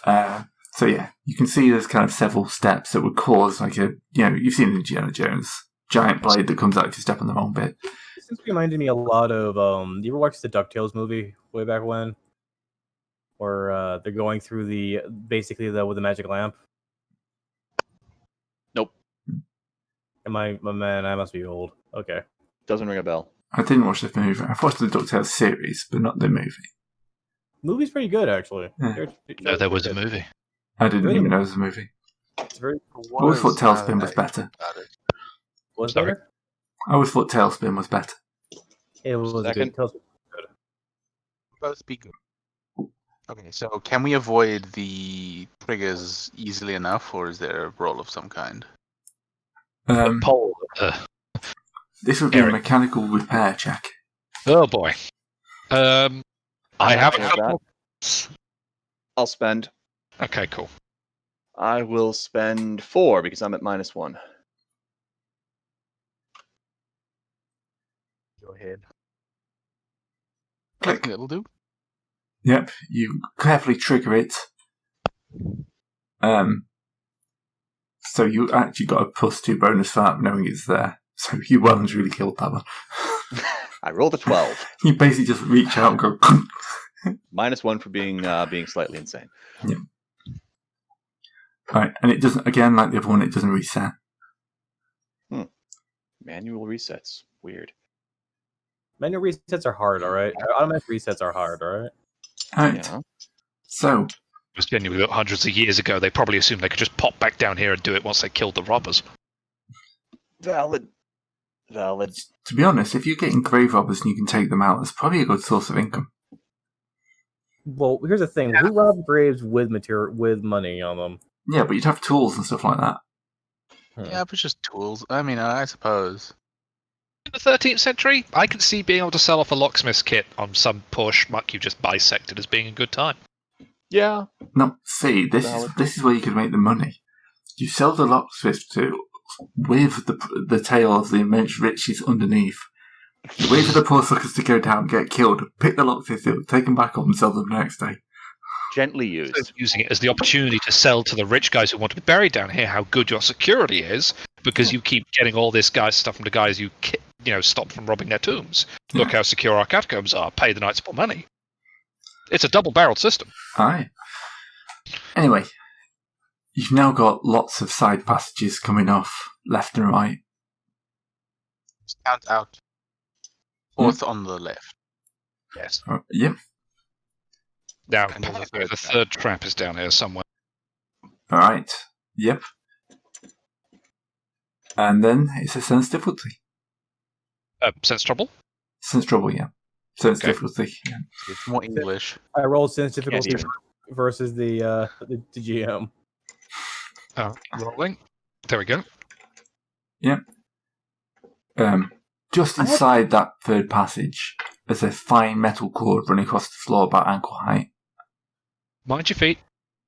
So yeah, you can see there's kind of several steps that would cause like you've seen Indiana Jones giant blade that comes out if you step on the wrong bit. This reminded me a lot of you ever watched the DuckTales movie way back when? Where they're going through with the magic lamp. Nope. My man, I must be old. Okay. Doesn't ring a bell. I didn't watch the movie. I've watched the DuckTales series, but not the movie. The movie's pretty good, actually. Yeah. No, there was a movie. I didn't even know it was a movie. It's very. I always thought Tailspin was better. Was Sorry. there? I always thought Tailspin was better. It was Second. good. Both be good. Okay, so can we avoid the triggers easily enough, or is there a roll of some kind? Pole. This would be a Eric. mechanical repair check. Oh boy. I have a There's couple. I'll spend. Okay, cool. I will spend 4 because I'm at -1. Go ahead. Click. It'll do. Yep, you carefully trigger it. So you actually got a +2 bonus for that, knowing it's there. So you one's really killed that one. I rolled a 12. You basically just reach out and go. -1 for being slightly insane. Right, and it doesn't. Again, like the other one, it doesn't reset. Manual resets. Weird. Manual resets are hard, alright? Automatic resets are hard, alright? Alright, Yeah. so It was genuinely built hundreds of years ago. They probably assumed they could just pop back down here and do it once they killed the robbers. Valid. to be honest, if you're getting grave robbers and you can take them out, that's probably a good source of income. Well, here's the thing. Who robbed graves with money on them? Yeah, but you'd have tools and stuff like that. Yeah, but just tools. I mean, I suppose. In the 13th century, I can see being able to sell off a locksmith's kit on some poor schmuck you just bisected as being a good time. Yeah. No, see, this is where you could make the money. You sell the locksmith tools with the tail of the immense riches underneath. You wait for the poor suckers to go down, get killed, pick the locksmith up, take them back up, and sell them the next day. Gently used. Using it as the opportunity to sell to the rich guys who want to be buried down here how good your security is, because you keep getting all this guy's stuff from the guys you stop from robbing their tombs. Look how secure our catacombs are. Pay the knights more money. It's a double-barreled system. Aye. Anyway, you've now got lots of side passages coming off left and right. Count out. Fourth on the left. Yes. Yep. Now, And there's a the third third trap is down here somewhere. All right. Yep. And then it's a sense difficulty. Sense trouble? Sense trouble, yeah. Sense Okay. difficulty. Yeah. It's more English. I rolled sense difficulty Yes. versus the GM. Rolling. There we go. Just inside that third passage, there's a fine metal cord running across the floor about ankle height. Mind your feet.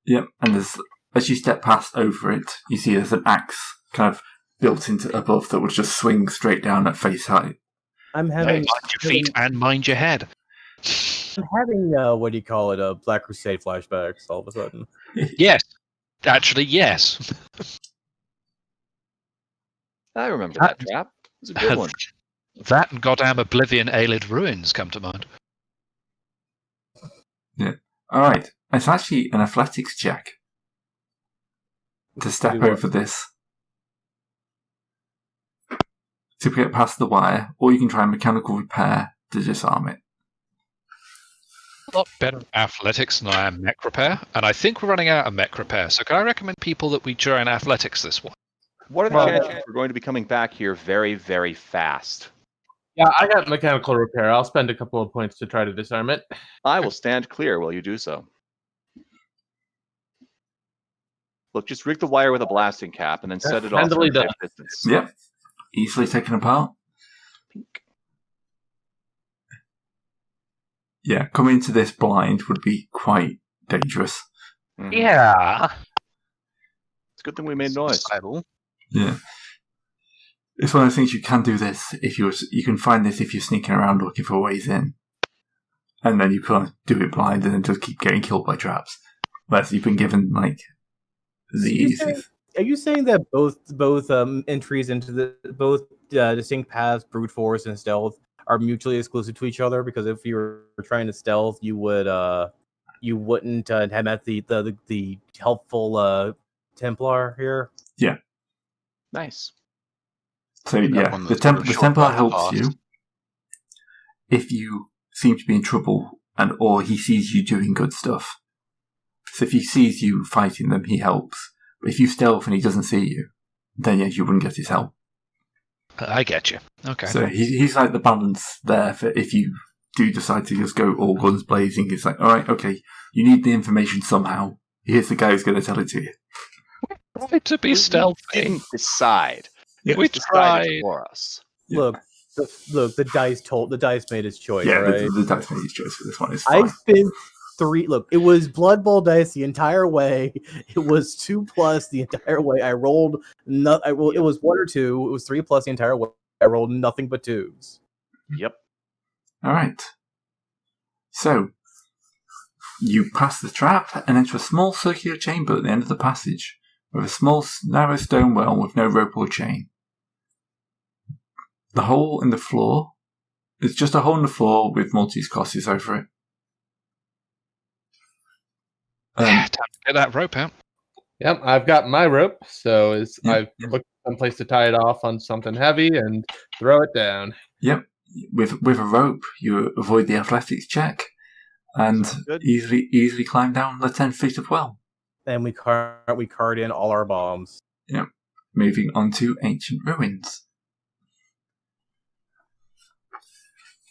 Yep, and as you step past over it, you see there's an axe kind of built into above that would just swing straight down at face height. I'm having Mind your feet and mind your head. what do you call it? Black Crusade flashbacks all of a sudden. Yes. Actually, yes. I remember that trap. It was a good one. That and goddamn Oblivion Aelid Ruins come to mind. Alright, it's actually an athletics check to step Do what? over this. To get past the wire, or you can try mechanical repair to disarm it. A lot better at athletics than I am mech repair, and I think we're running out of mech repair, so can I recommend people that we try in athletics this one? What are the chances we're going to be coming back here very, very fast? Yeah, I got mechanical repair. I'll spend a couple of points to try to disarm it. I will stand clear while you do so. Look, just rig the wire with a blasting cap and then set it off Handily from a done. safe distance. Yep, easily taken apart. Pink. Yeah, coming into this blind would be quite dangerous. Mhm. Yeah. It's a good thing we made noise. Suicidal. Yeah. It's one of those things you can do this if you can find this if you're sneaking around looking for ways in. And then you can't do it blind and then just keep getting killed by traps. Unless you've been given, like, the easiest. Are you saying that both entries into the both distinct paths, brute force and stealth, are mutually exclusive to each other? Because if you were trying to stealth, you wouldn't have met the helpful Templar here. Nice. So That yeah, one the that's got a short Templar path helps past. you if you seem to be in trouble or he sees you doing good stuff. So if he sees you fighting them, he helps. But if you stealth and he doesn't see you, then yeah, you wouldn't get his help. I get you. Okay. So he's like the balance there for if you do decide to just go all guns blazing. It's like, all right, okay, you need the information somehow. Here's the guy who's going to tell it to you. Try to be We stealthy. didn't decide. Yeah. It We was decided tried. for us. Yeah. Look, the dice made his choice. Yeah, right? the dice made his choice for this one. It's fine. I spent 3. Look, it was Blood Bowl dice the entire way. It was 2+ the entire way. I rolled It was 1 or 2. It was 3+ the entire way. I rolled nothing but 2s. Yep. All right. So you pass the trap and enter a small circular chamber at the end of the passage, with a small, narrow stone well with no rope or chain. The hole in the floor is just a hole in the floor with Maltese crosses over it. Time to get that rope out. Yep, I've got my rope, so Yeah. I've looked for some place to tie it off on something heavy and throw it down. Yep. With a rope, you avoid the athletics check and Good. easily climb down the 10 feet of well. And we card in all our bombs. Moving on to ancient ruins.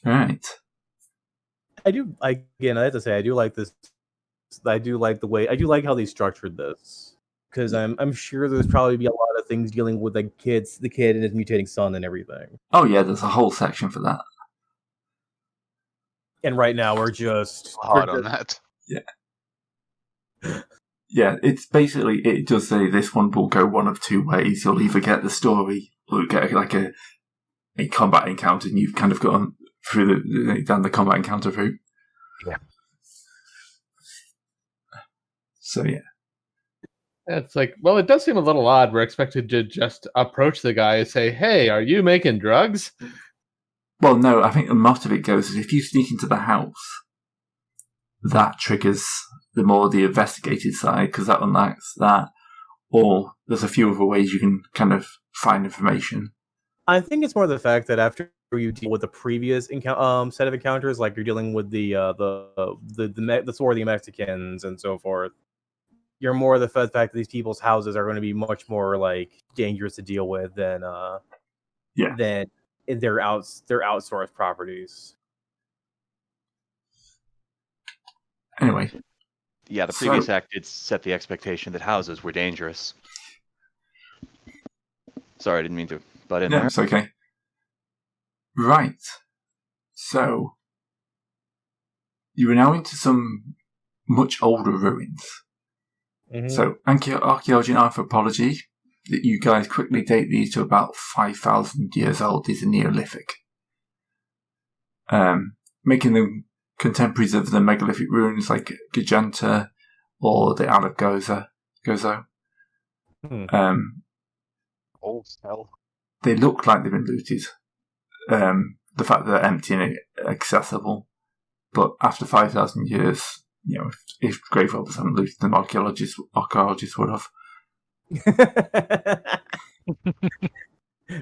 Right. I have to say, I do like this. I do like how they structured this. because I'm sure there's probably be a lot of things dealing with the kid and his mutating son and everything. Oh yeah, there's a whole section for that. And right now we're just Hard on that. Yeah, it's basically, it does say this one will go one of two ways. You'll either get the story or get like a combat encounter, and you've kind of gone through down the combat encounter route. Yeah. So yeah. It's like, well, it does seem a little odd. We're expected to just approach the guy and say, "Hey, are you making drugs?" Well, no, I think the most of it goes is if you sneak into the house, that triggers the more the investigated side, because that unlocks that. Or there's a few other ways you can kind of find information. I think it's more the fact that after you deal with the previous set of encounters, like you're dealing with the swarthy Mexicans and so forth, you're more the fact that these people's houses are going to be much more like dangerous to deal with than their outsourced properties. Anyway. Yeah, the previous act did set the expectation that houses were dangerous. Sorry, I didn't mean to butt in there. No, it's okay. Right. So, you are now into some much older ruins. Mm-hmm. So, archaeology and anthropology, that you guys quickly date these to about 5,000 years old. These are Neolithic. Making them contemporaries of the megalithic ruins like Giganta or the Isle of Gozo. Old hell. They look like they've been looted. The fact that they're empty and accessible. But after 5,000 years, if grave robbers haven't looted them, archaeologists would have.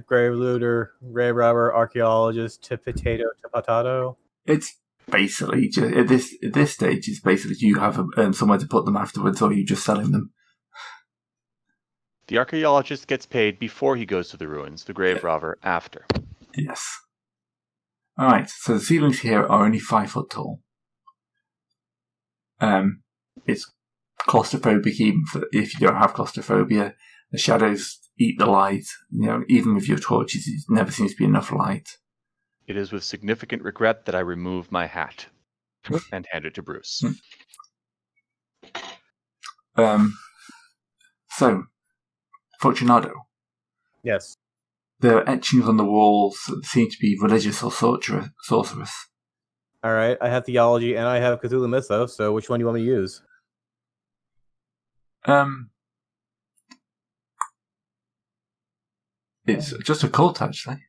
Grave looter, grave robber, archaeologist, potato. It's basically just, at this stage, it's basically you have somewhere to put them afterwards, or you're just selling them. The archaeologist gets paid before he goes to the ruins, the grave robber after. Yes. Alright, so the ceilings here are only 5 foot tall. It's claustrophobic even if you don't have claustrophobia. The shadows eat the light. Even with your torches, it never seems to be enough light. It is with significant regret that I remove my hat and hand it to Bruce. So, Fortunato. Yes. There are etchings on the walls that seem to be religious or sorcerous. All right, I have theology and I have Cthulhu Mythos, so which one do you want me to use? It's just a cult, actually.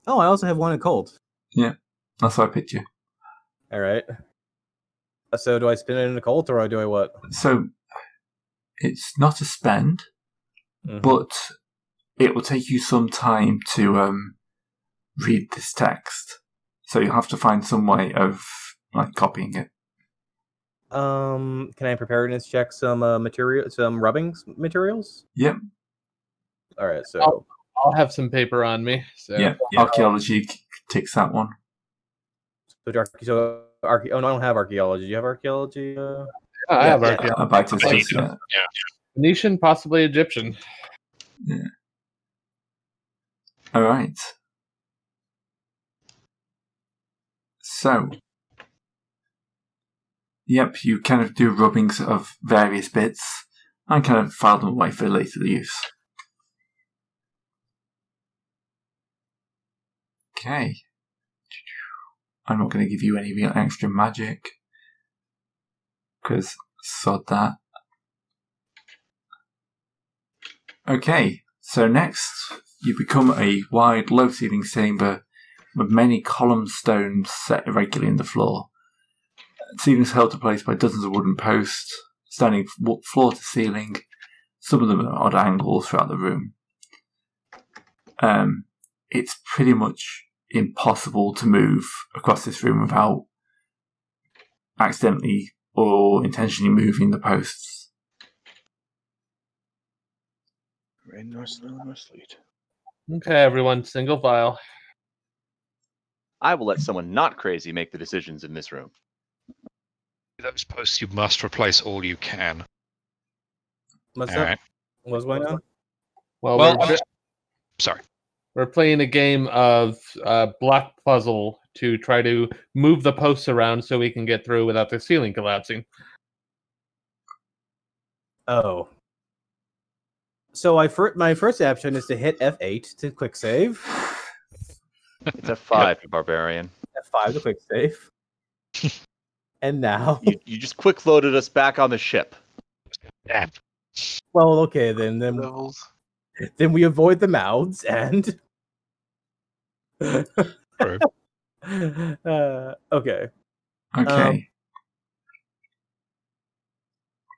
Oh, I also have one in Cold. Yeah, that's why I picked you. All right. So do I spin it in a cult or do I what? So it's not a spend, but it will take you some time to read this text. So you have to find some way of copying it. Can I preparedness check some rubbing materials? Yep. All right, so I'll have some paper on me. So. Yeah, archaeology ticks that one. Oh no, I don't have archaeology. Do you have archaeology? I have archaeology. Yeah. Phoenician, possibly Egyptian. Yeah. All right. So, yep, you kind of do rubbings of various bits and kind of file them away for later use. Okay. I'm not going to give you any real extra magic, because sod that. Okay, so next you become a wide, low-ceilinged chamber with many column stones set irregularly in the floor. Ceilings held in place by dozens of wooden posts, standing floor to ceiling. Some of them at odd angles throughout the room. It's pretty much impossible to move across this room without accidentally or intentionally moving the posts. Rain nor snow nor sleet. Okay, everyone, single file. I will let someone not crazy make the decisions in this room. Those posts you must replace all you can. What's All up? right. What's going on? Well, sorry. we're playing a game of block puzzle to try to move the posts around so we can get through without the ceiling collapsing. Oh. So my first option is to hit F8 to quick save. It's F5, you barbarian. F5 to quick save. And now... You just quick loaded us back on the ship. Damn. Well, okay, then Levels. we avoid the mouths and... True. Okay. Okay.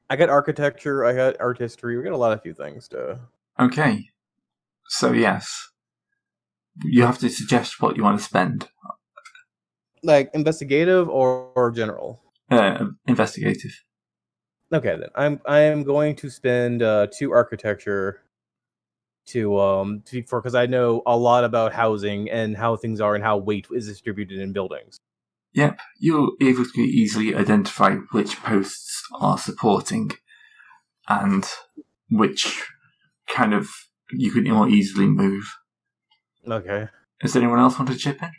I got architecture, I got art history, we got a lot of few things to... Okay. So, yes. You have to suggest what you want to spend. Like, investigative or general? Investigative. Okay, then. I am going to spend 2 architecture because I know a lot about housing and how things are and how weight is distributed in buildings. Yep, you're able to easily identify which posts are supporting and which kind of you can more easily move. Okay. Does anyone else want to chip in?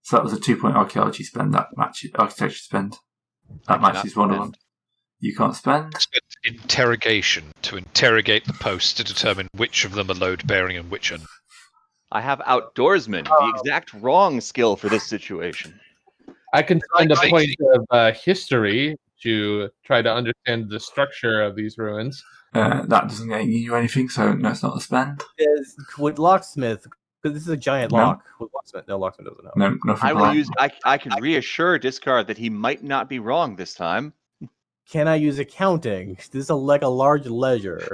So that was a 2-point archaeology spend, that matches architecture spend. That matches one of them. You can't spend? Interrogation, to interrogate the posts to determine which of them are load bearing and which are not. I have outdoorsman, the exact wrong skill for this situation. I can find a point of history to try to understand the structure of these ruins. That doesn't get you anything, so no, it's not a spend. Would locksmith, because this is a giant lock. Would locksmith? No, locksmith doesn't have. No, nothing. I will use. I can reassure discard that he might not be wrong this time. Can I use accounting? This is like a large ledger.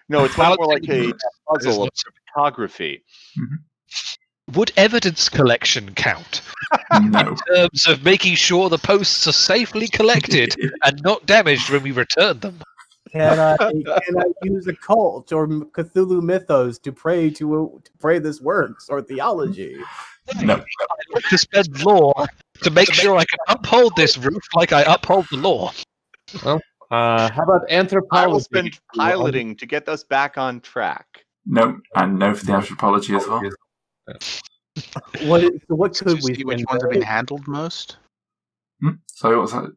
No, it's much more like a puzzle of photography. Mm-hmm. Would evidence collection count? No. In terms of making sure the posts are safely collected and not damaged when we return them. Can I use occult or Cthulhu mythos to pray this works or theology? No. I'd like to spend law to make sure I can uphold this roof like I uphold the law. Well, how about anthropology? I will spend piloting to get us back on track. No, and no for the anthropology as well. What could we see which ones have been handled most? Sorry, what was that?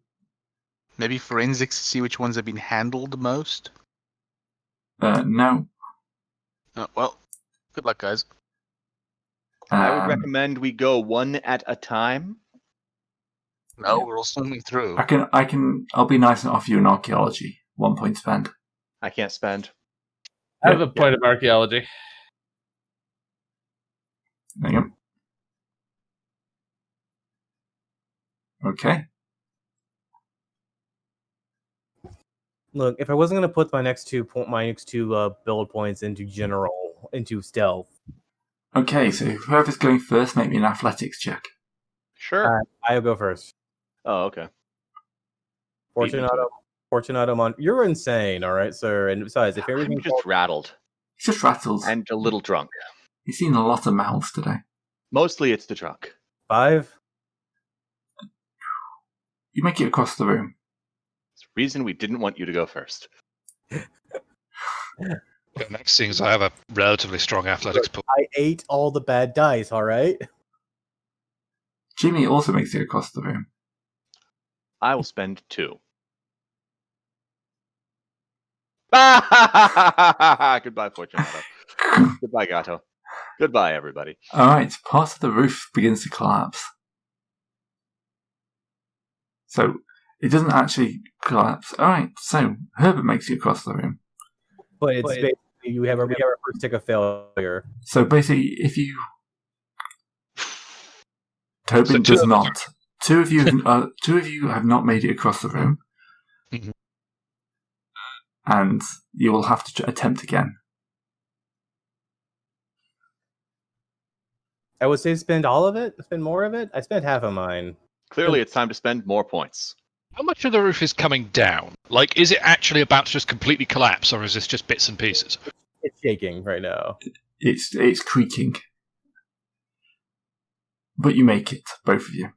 Maybe forensics to see which ones have been handled most? No. Well, good luck, guys. I would recommend we go one at a time. No, we're all swimming through. I'll be nice and offer you an archaeology. 1 point spend. I can't spend. I have a point of archaeology. There you go. Okay. Look, if I wasn't going to put my next two build points into stealth. Okay, so whoever's going first, make me an athletics check. Sure. I'll go first. Oh, okay. Fortunato, you're insane, all right, sir. And besides, if everything I'm just rattled He's just rattled. and a little drunk. He's seen a lot of mouths today. Mostly it's the drunk. 5. You make it across the room. It's the reason we didn't want you to go first. Next thing is I have a relatively strong athletics pool. I ate all the bad dice, all right? Jimmy also makes it across the room. I will spend 2. Goodbye, Fortunato. Goodbye, Gato. Goodbye, everybody. Alright, part of the roof begins to collapse. So, it doesn't actually collapse. Alright, so Herbert makes it across the room. But it's basically we have our first tick of failure. So basically, if you... Tobin does not. Two of you have not made it across the room. Mm-hmm. And you will have to attempt again. I would say spend all of it? Spend more of it? I spent half of mine. Clearly, it's time to spend more points. How much of the roof is coming down? Like, is it actually about to just completely collapse, or is this just bits and pieces? It's shaking right now. It's creaking. But you make it, both of you.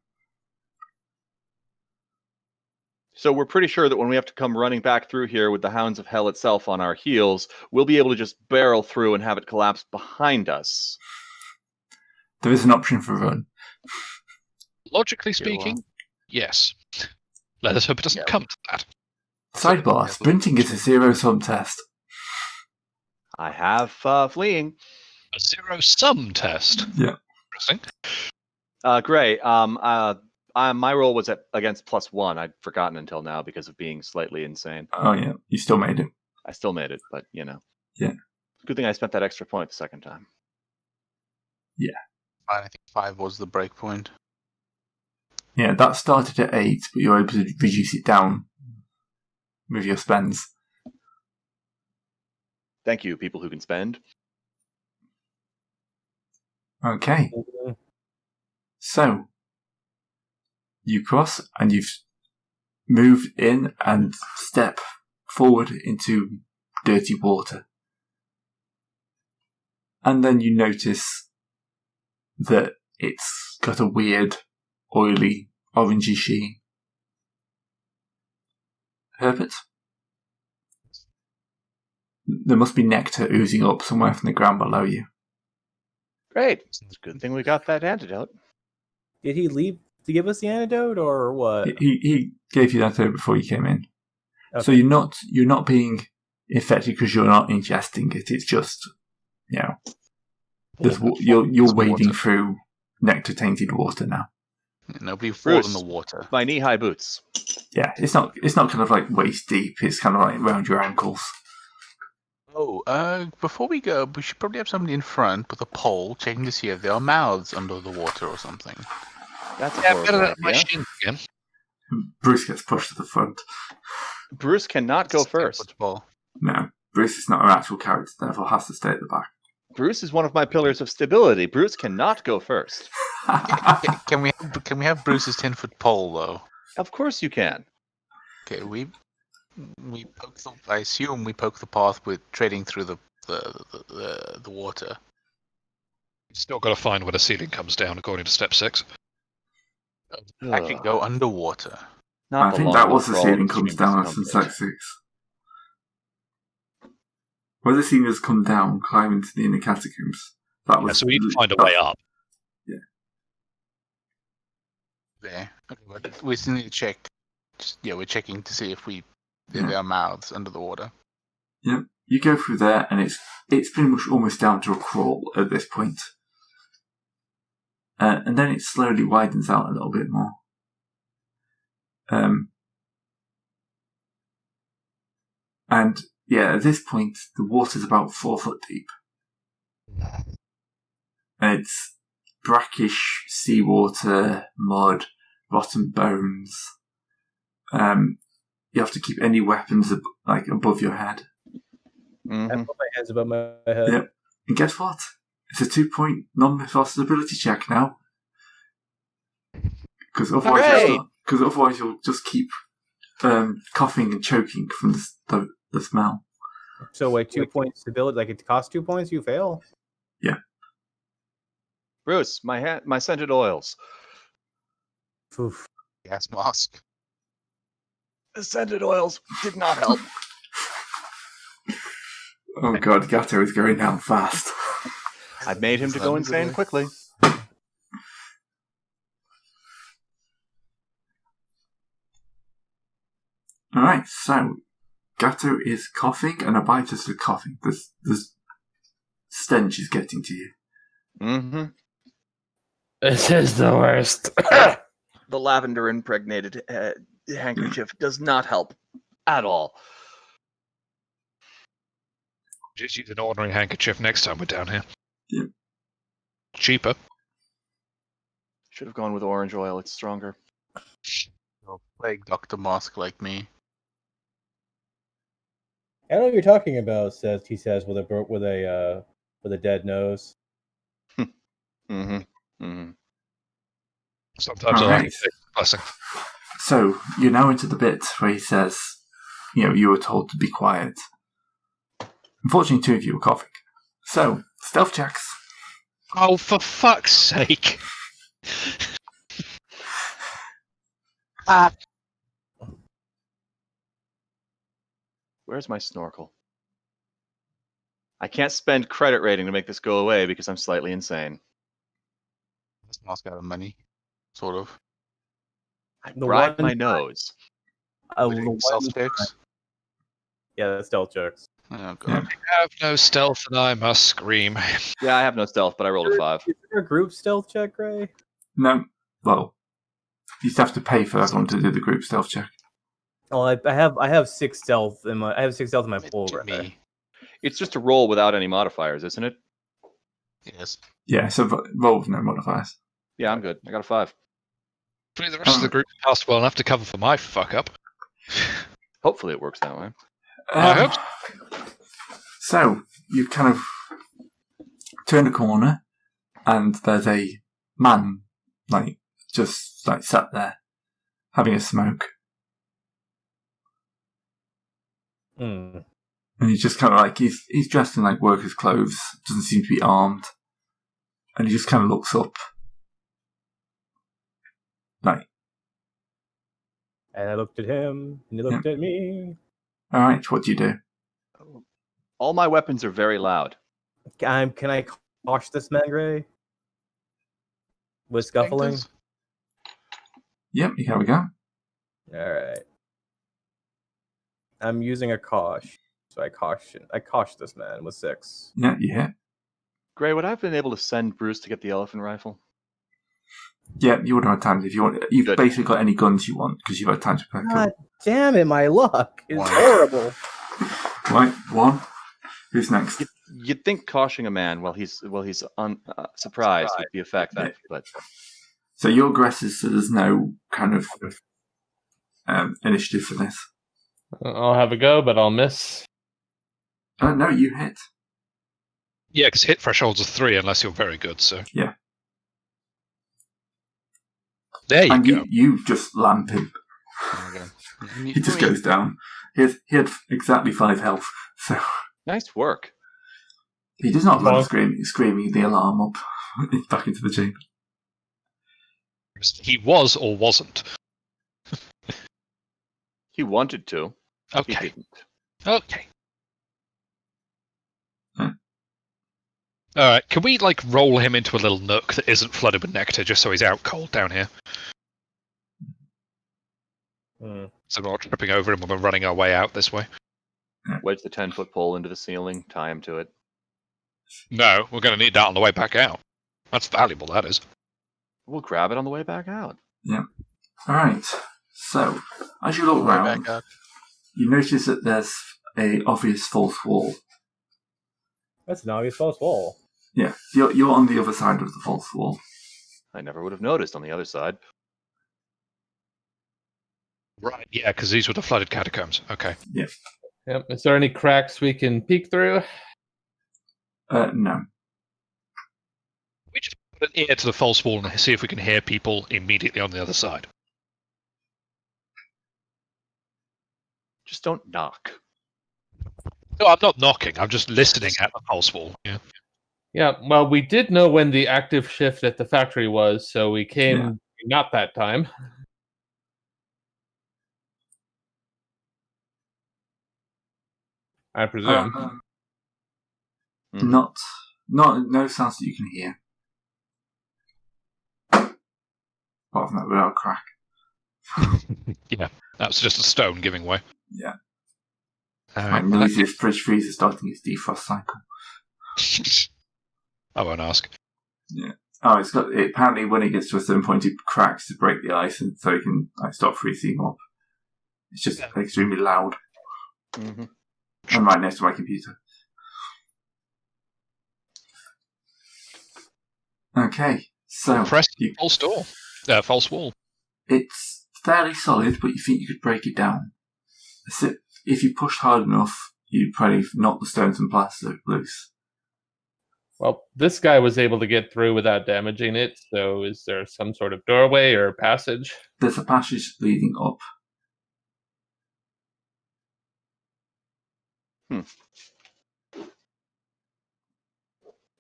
So we're pretty sure that when we have to come running back through here with the Hounds of Hell itself on our heels, we'll be able to just barrel through and have it collapse behind us. There is an option for run. Logically speaking, yes. Let us hope it doesn't come to that. Sidebar, sprinting is a zero-sum test. I have fleeing. A zero-sum test. Yeah. Interesting. Gray, my roll was against +1. I'd forgotten until now because of being slightly insane. Oh, yeah. You still made it. I still made it, but, you know. Yeah. Good thing I spent that extra point the second time. Yeah. I think 5 was the break point. Yeah, that started at 8, but you're able to reduce it down with your spends. Thank you, people who can spend. Okay. So, you cross and you've moved in and step forward into dirty water. And then you notice that it's got a weird, oily, orangey sheen. Herbert? There must be nectar oozing up somewhere from the ground below you. Great. It's a good thing we got that antidote. Did he leave to give us the antidote, or what? He gave you that before you came in. Okay. So you're not being infected because you're not ingesting it. It's just, you know, you're wading through nectar tainted water now. Nobody falls in Bruce, the water. my knee-high boots. Yeah, it's not kind of like waist deep. It's kind of like around your ankles. Oh, before we go, we should probably have somebody in front with a pole checking to see if there are mouths under the water or something. That's a Yeah, horrible better than my idea. shin again. Bruce gets pushed to the front. Bruce cannot go first. Football. No, Bruce is not an actual character, therefore has to stay at the back. Bruce is one of my pillars of stability. Bruce cannot go first. Can we have Bruce's 10-foot pole though? Of course you can. Okay, we poke the. I assume we poke the path with trading through the water. Still got to find where the ceiling comes down, according to step 6. Actually, go underwater. Not I the think long that was the crawl ceiling and comes stream down of since scum Sex 6. Where the ceiling has come down, climb into the inner catacombs. That was. Yeah, so we need to find a way up. There. Okay, but we still need to check. We're checking to see if there are mouths under the water. Yeah, you go through there, and it's pretty much almost down to a crawl at this point. And then it slowly widens out a little bit more. And yeah, at this point, the water's about 4 foot deep. And it's brackish seawater, mud, rotten bones. You have to keep any weapons above your head. Mm-hmm. I put my hands above my head. Yep. And guess what? It's a 2-point non-mythos ability check now. Because otherwise you'll just keep coughing and choking from the smell. So wait, 2 points stability. Like it costs 2 points, you fail. Yeah. Bruce, my scented oils. Oof. Gas mask. The scented oils did not help. Oh god, Gato is going down fast. I made him to go insane quickly. Alright, so Gato is coughing and Abitus is coughing. This stench is getting to you. Mm-hmm. This is the worst. The lavender impregnated handkerchief does not help at all. Just use an ordinary handkerchief next time we're down here. Yep. Cheaper. Should have gone with orange oil. It's stronger. Plague doctor mask like me. I don't know what you're talking about. He says with a dead nose. Mm-hmm. Mm-hmm. Sometimes All I like right. to take a blessing. So you're now into the bit where he says, you were told to be quiet. Unfortunately, 2 of you were coughing. So, stealth checks. Oh, for fuck's sake. Where's my snorkel? I can't spend credit rating to make this go away because I'm slightly insane. It's not got money, sort of. Bribe my nose. Stealth checks. Yeah, that's stealth checks. Oh god. Yeah. I have no stealth and I must scream. Yeah, I have no stealth, but I rolled a 5. Is there a group stealth check, Ray? No, well, you just have to pay for everyone to do the group stealth check. Oh, I have 6 stealth in my pool right there. It's just a roll without any modifiers, isn't it? Yes. Yeah, so roll with no modifiers. Yeah, I'm good. I got a 5. Hopefully the rest of the group passed well enough to cover for my fuck up. Hopefully it works that way. I hope so. You kind of turn a corner, and there's a man, just sat there, having a smoke. Hmm. And he's just kind of he's dressed in workers' clothes, doesn't seem to be armed, and he just kind of looks up. And I looked at him, and he looked at me. All right, what do you do? All my weapons are very loud. Can I kosh this man, Gray? With scuffling? Yep, here we go. Alright. I'm using a kosh. So I kosh this man with 6. Yeah, you hit. Gray, would I have been able to send Bruce to get the elephant rifle? Yeah, you would have had time if you want. You've Good. basically got any guns you want because you've had time to pick God up. damn it, my luck is Wow. horrible. Right, 1. Who's next? You'd think cautioning a man while he's surprised would be effective, but So your aggressors, so there's no kind of initiative for this. I'll have a go, but I'll miss. No, you hit. yeah, because hit thresholds are 3 unless you're very good. So Yeah. there you And go. you just lamp him. Okay. He just goes down. He had exactly 5 health, so nice work. he does not run Well- screaming the alarm up back into the chamber. He was or wasn't. He wanted to. He Okay. didn't. Okay. Hmm. All right. Can we roll him into a little nook that isn't flooded with nectar, just so he's out cold down here? Hmm. So we're not tripping over him when we're running our way out this way. Wedge the 10-foot pole into the ceiling, tie him to it. No, we're going to need that on the way back out. That's valuable, that is. We'll grab it on the way back out. Alright, so as you look Way round, back up. you notice that there's a obvious false wall. That's an obvious false wall. Yeah, you're on the other side of the false wall. I never would have noticed on the other side. Right. Yeah, because these were the flooded catacombs. Okay. Yep. Is there any cracks we can peek through? No. We just put an ear to the false wall and see if we can hear people immediately on the other side. Just don't knock. No, I'm not knocking. I'm just listening at the false wall. Yeah. Yeah, well, we did know when the active shift at the factory was, so we came not that time. I presume. Mhm. No sounds that you can hear. Apart from that without a crack. Yeah. That was just a stone giving way. Yeah. All Like right. noisy as fridge freezer starting its defrost cycle. I won't ask. Oh, apparently when it gets to a certain point, it cracks to break the ice, and so it can stop freezing up. It's just extremely loud. Mhm. I'm right next to my computer. Okay, so Press false door. False wall. it's fairly solid, but you think you could break it down. If you pushed hard enough, you'd probably knock the stones and plaster loose. Well, this guy was able to get through without damaging it, so is there some sort of doorway or passage? There's a passage leading up.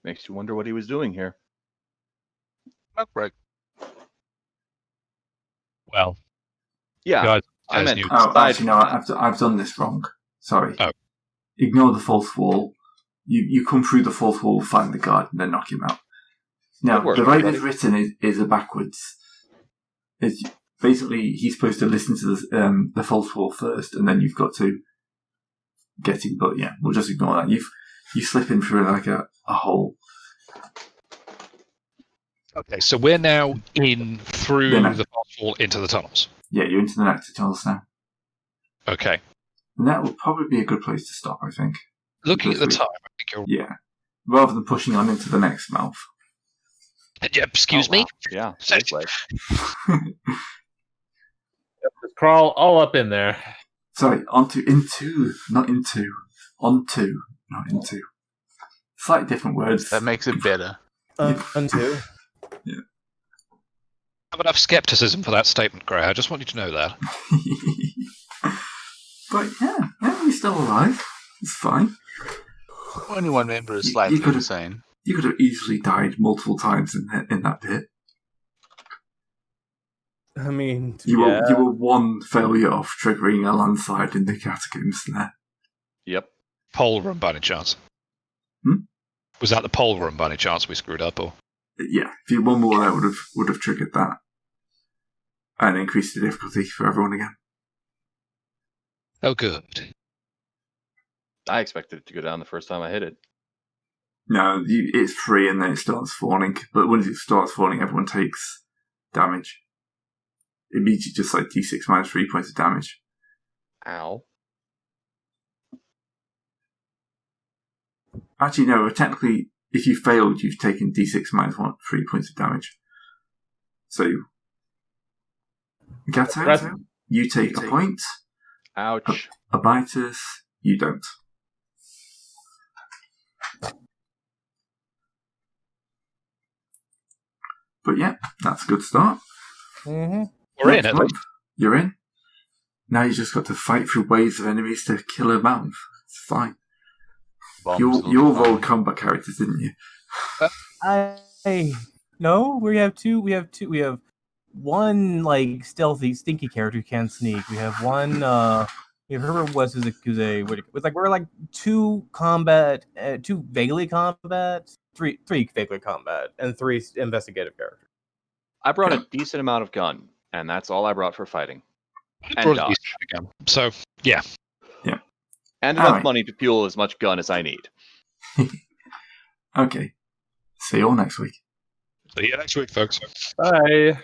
Makes you wonder what he was doing here. Not right. Well, Yeah, guys, I as meant you- Oh, aside actually, from no, that. I've done this wrong. Sorry. Oh. Ignore the fourth wall. You come through the fourth wall, find the guard, and then knock him out. Now, Good work, the way everybody. they've written is a backwards. It's basically, he's supposed to listen to the fourth wall first, and then you've got to get him. But yeah, we'll just ignore that. You slip in through like a hole. Okay, so we're now in through the fast wall into the tunnels. Yeah, you're into the nectar tunnels now. Okay. And that would probably be a good place to stop, I think. Looking at the time, I think you're... Yeah. Rather than pushing on into the next mouth. Yeah, excuse me? Yeah. Just crawl all up in there. Sorry, into, not into. Onto, not into. Slightly different words. That makes it better. Unto. Yeah. I have enough skepticism for that statement, Gray. I just want you to know that. But yeah, you're still alive. It's fine. Only one member is slightly insane. You could have easily died multiple times in that pit. I mean, you were one failure off triggering a landslide in the catacombs there. Yep. Pole room by any chance? Was that the pole room by any chance we screwed up, or? Yeah, if you had one more, that would have triggered that and increased the difficulty for everyone again. Oh, good. I expected it to go down the first time I hit it. No, it's free and then it starts falling. But once it starts falling, everyone takes damage. It means you just like D6 minus 3 points of damage. Ow. Actually, no, technically, if you failed, you've taken D6 minus 3 points of damage. So, Gato, you take a point. Ouch. Abitus, you don't. But yeah, that's a good start. Mm-hmm. We're in it. You're in. Now you just got to fight through waves of enemies to kill a mammoth. It's fine. You rolled combat characters, didn't you? No, we have two. We have one like stealthy, stinky character who can sneak. We have one. We have Herbert West who's we're like two vaguely combat, three vaguely combat, and 3 investigative characters. I brought a decent amount of gun, and that's all I brought for fighting. I brought a decent gun. So yeah. Yeah. And enough money to fuel as much gun as I need. Okay. See you all next week. See you next week, folks. Bye.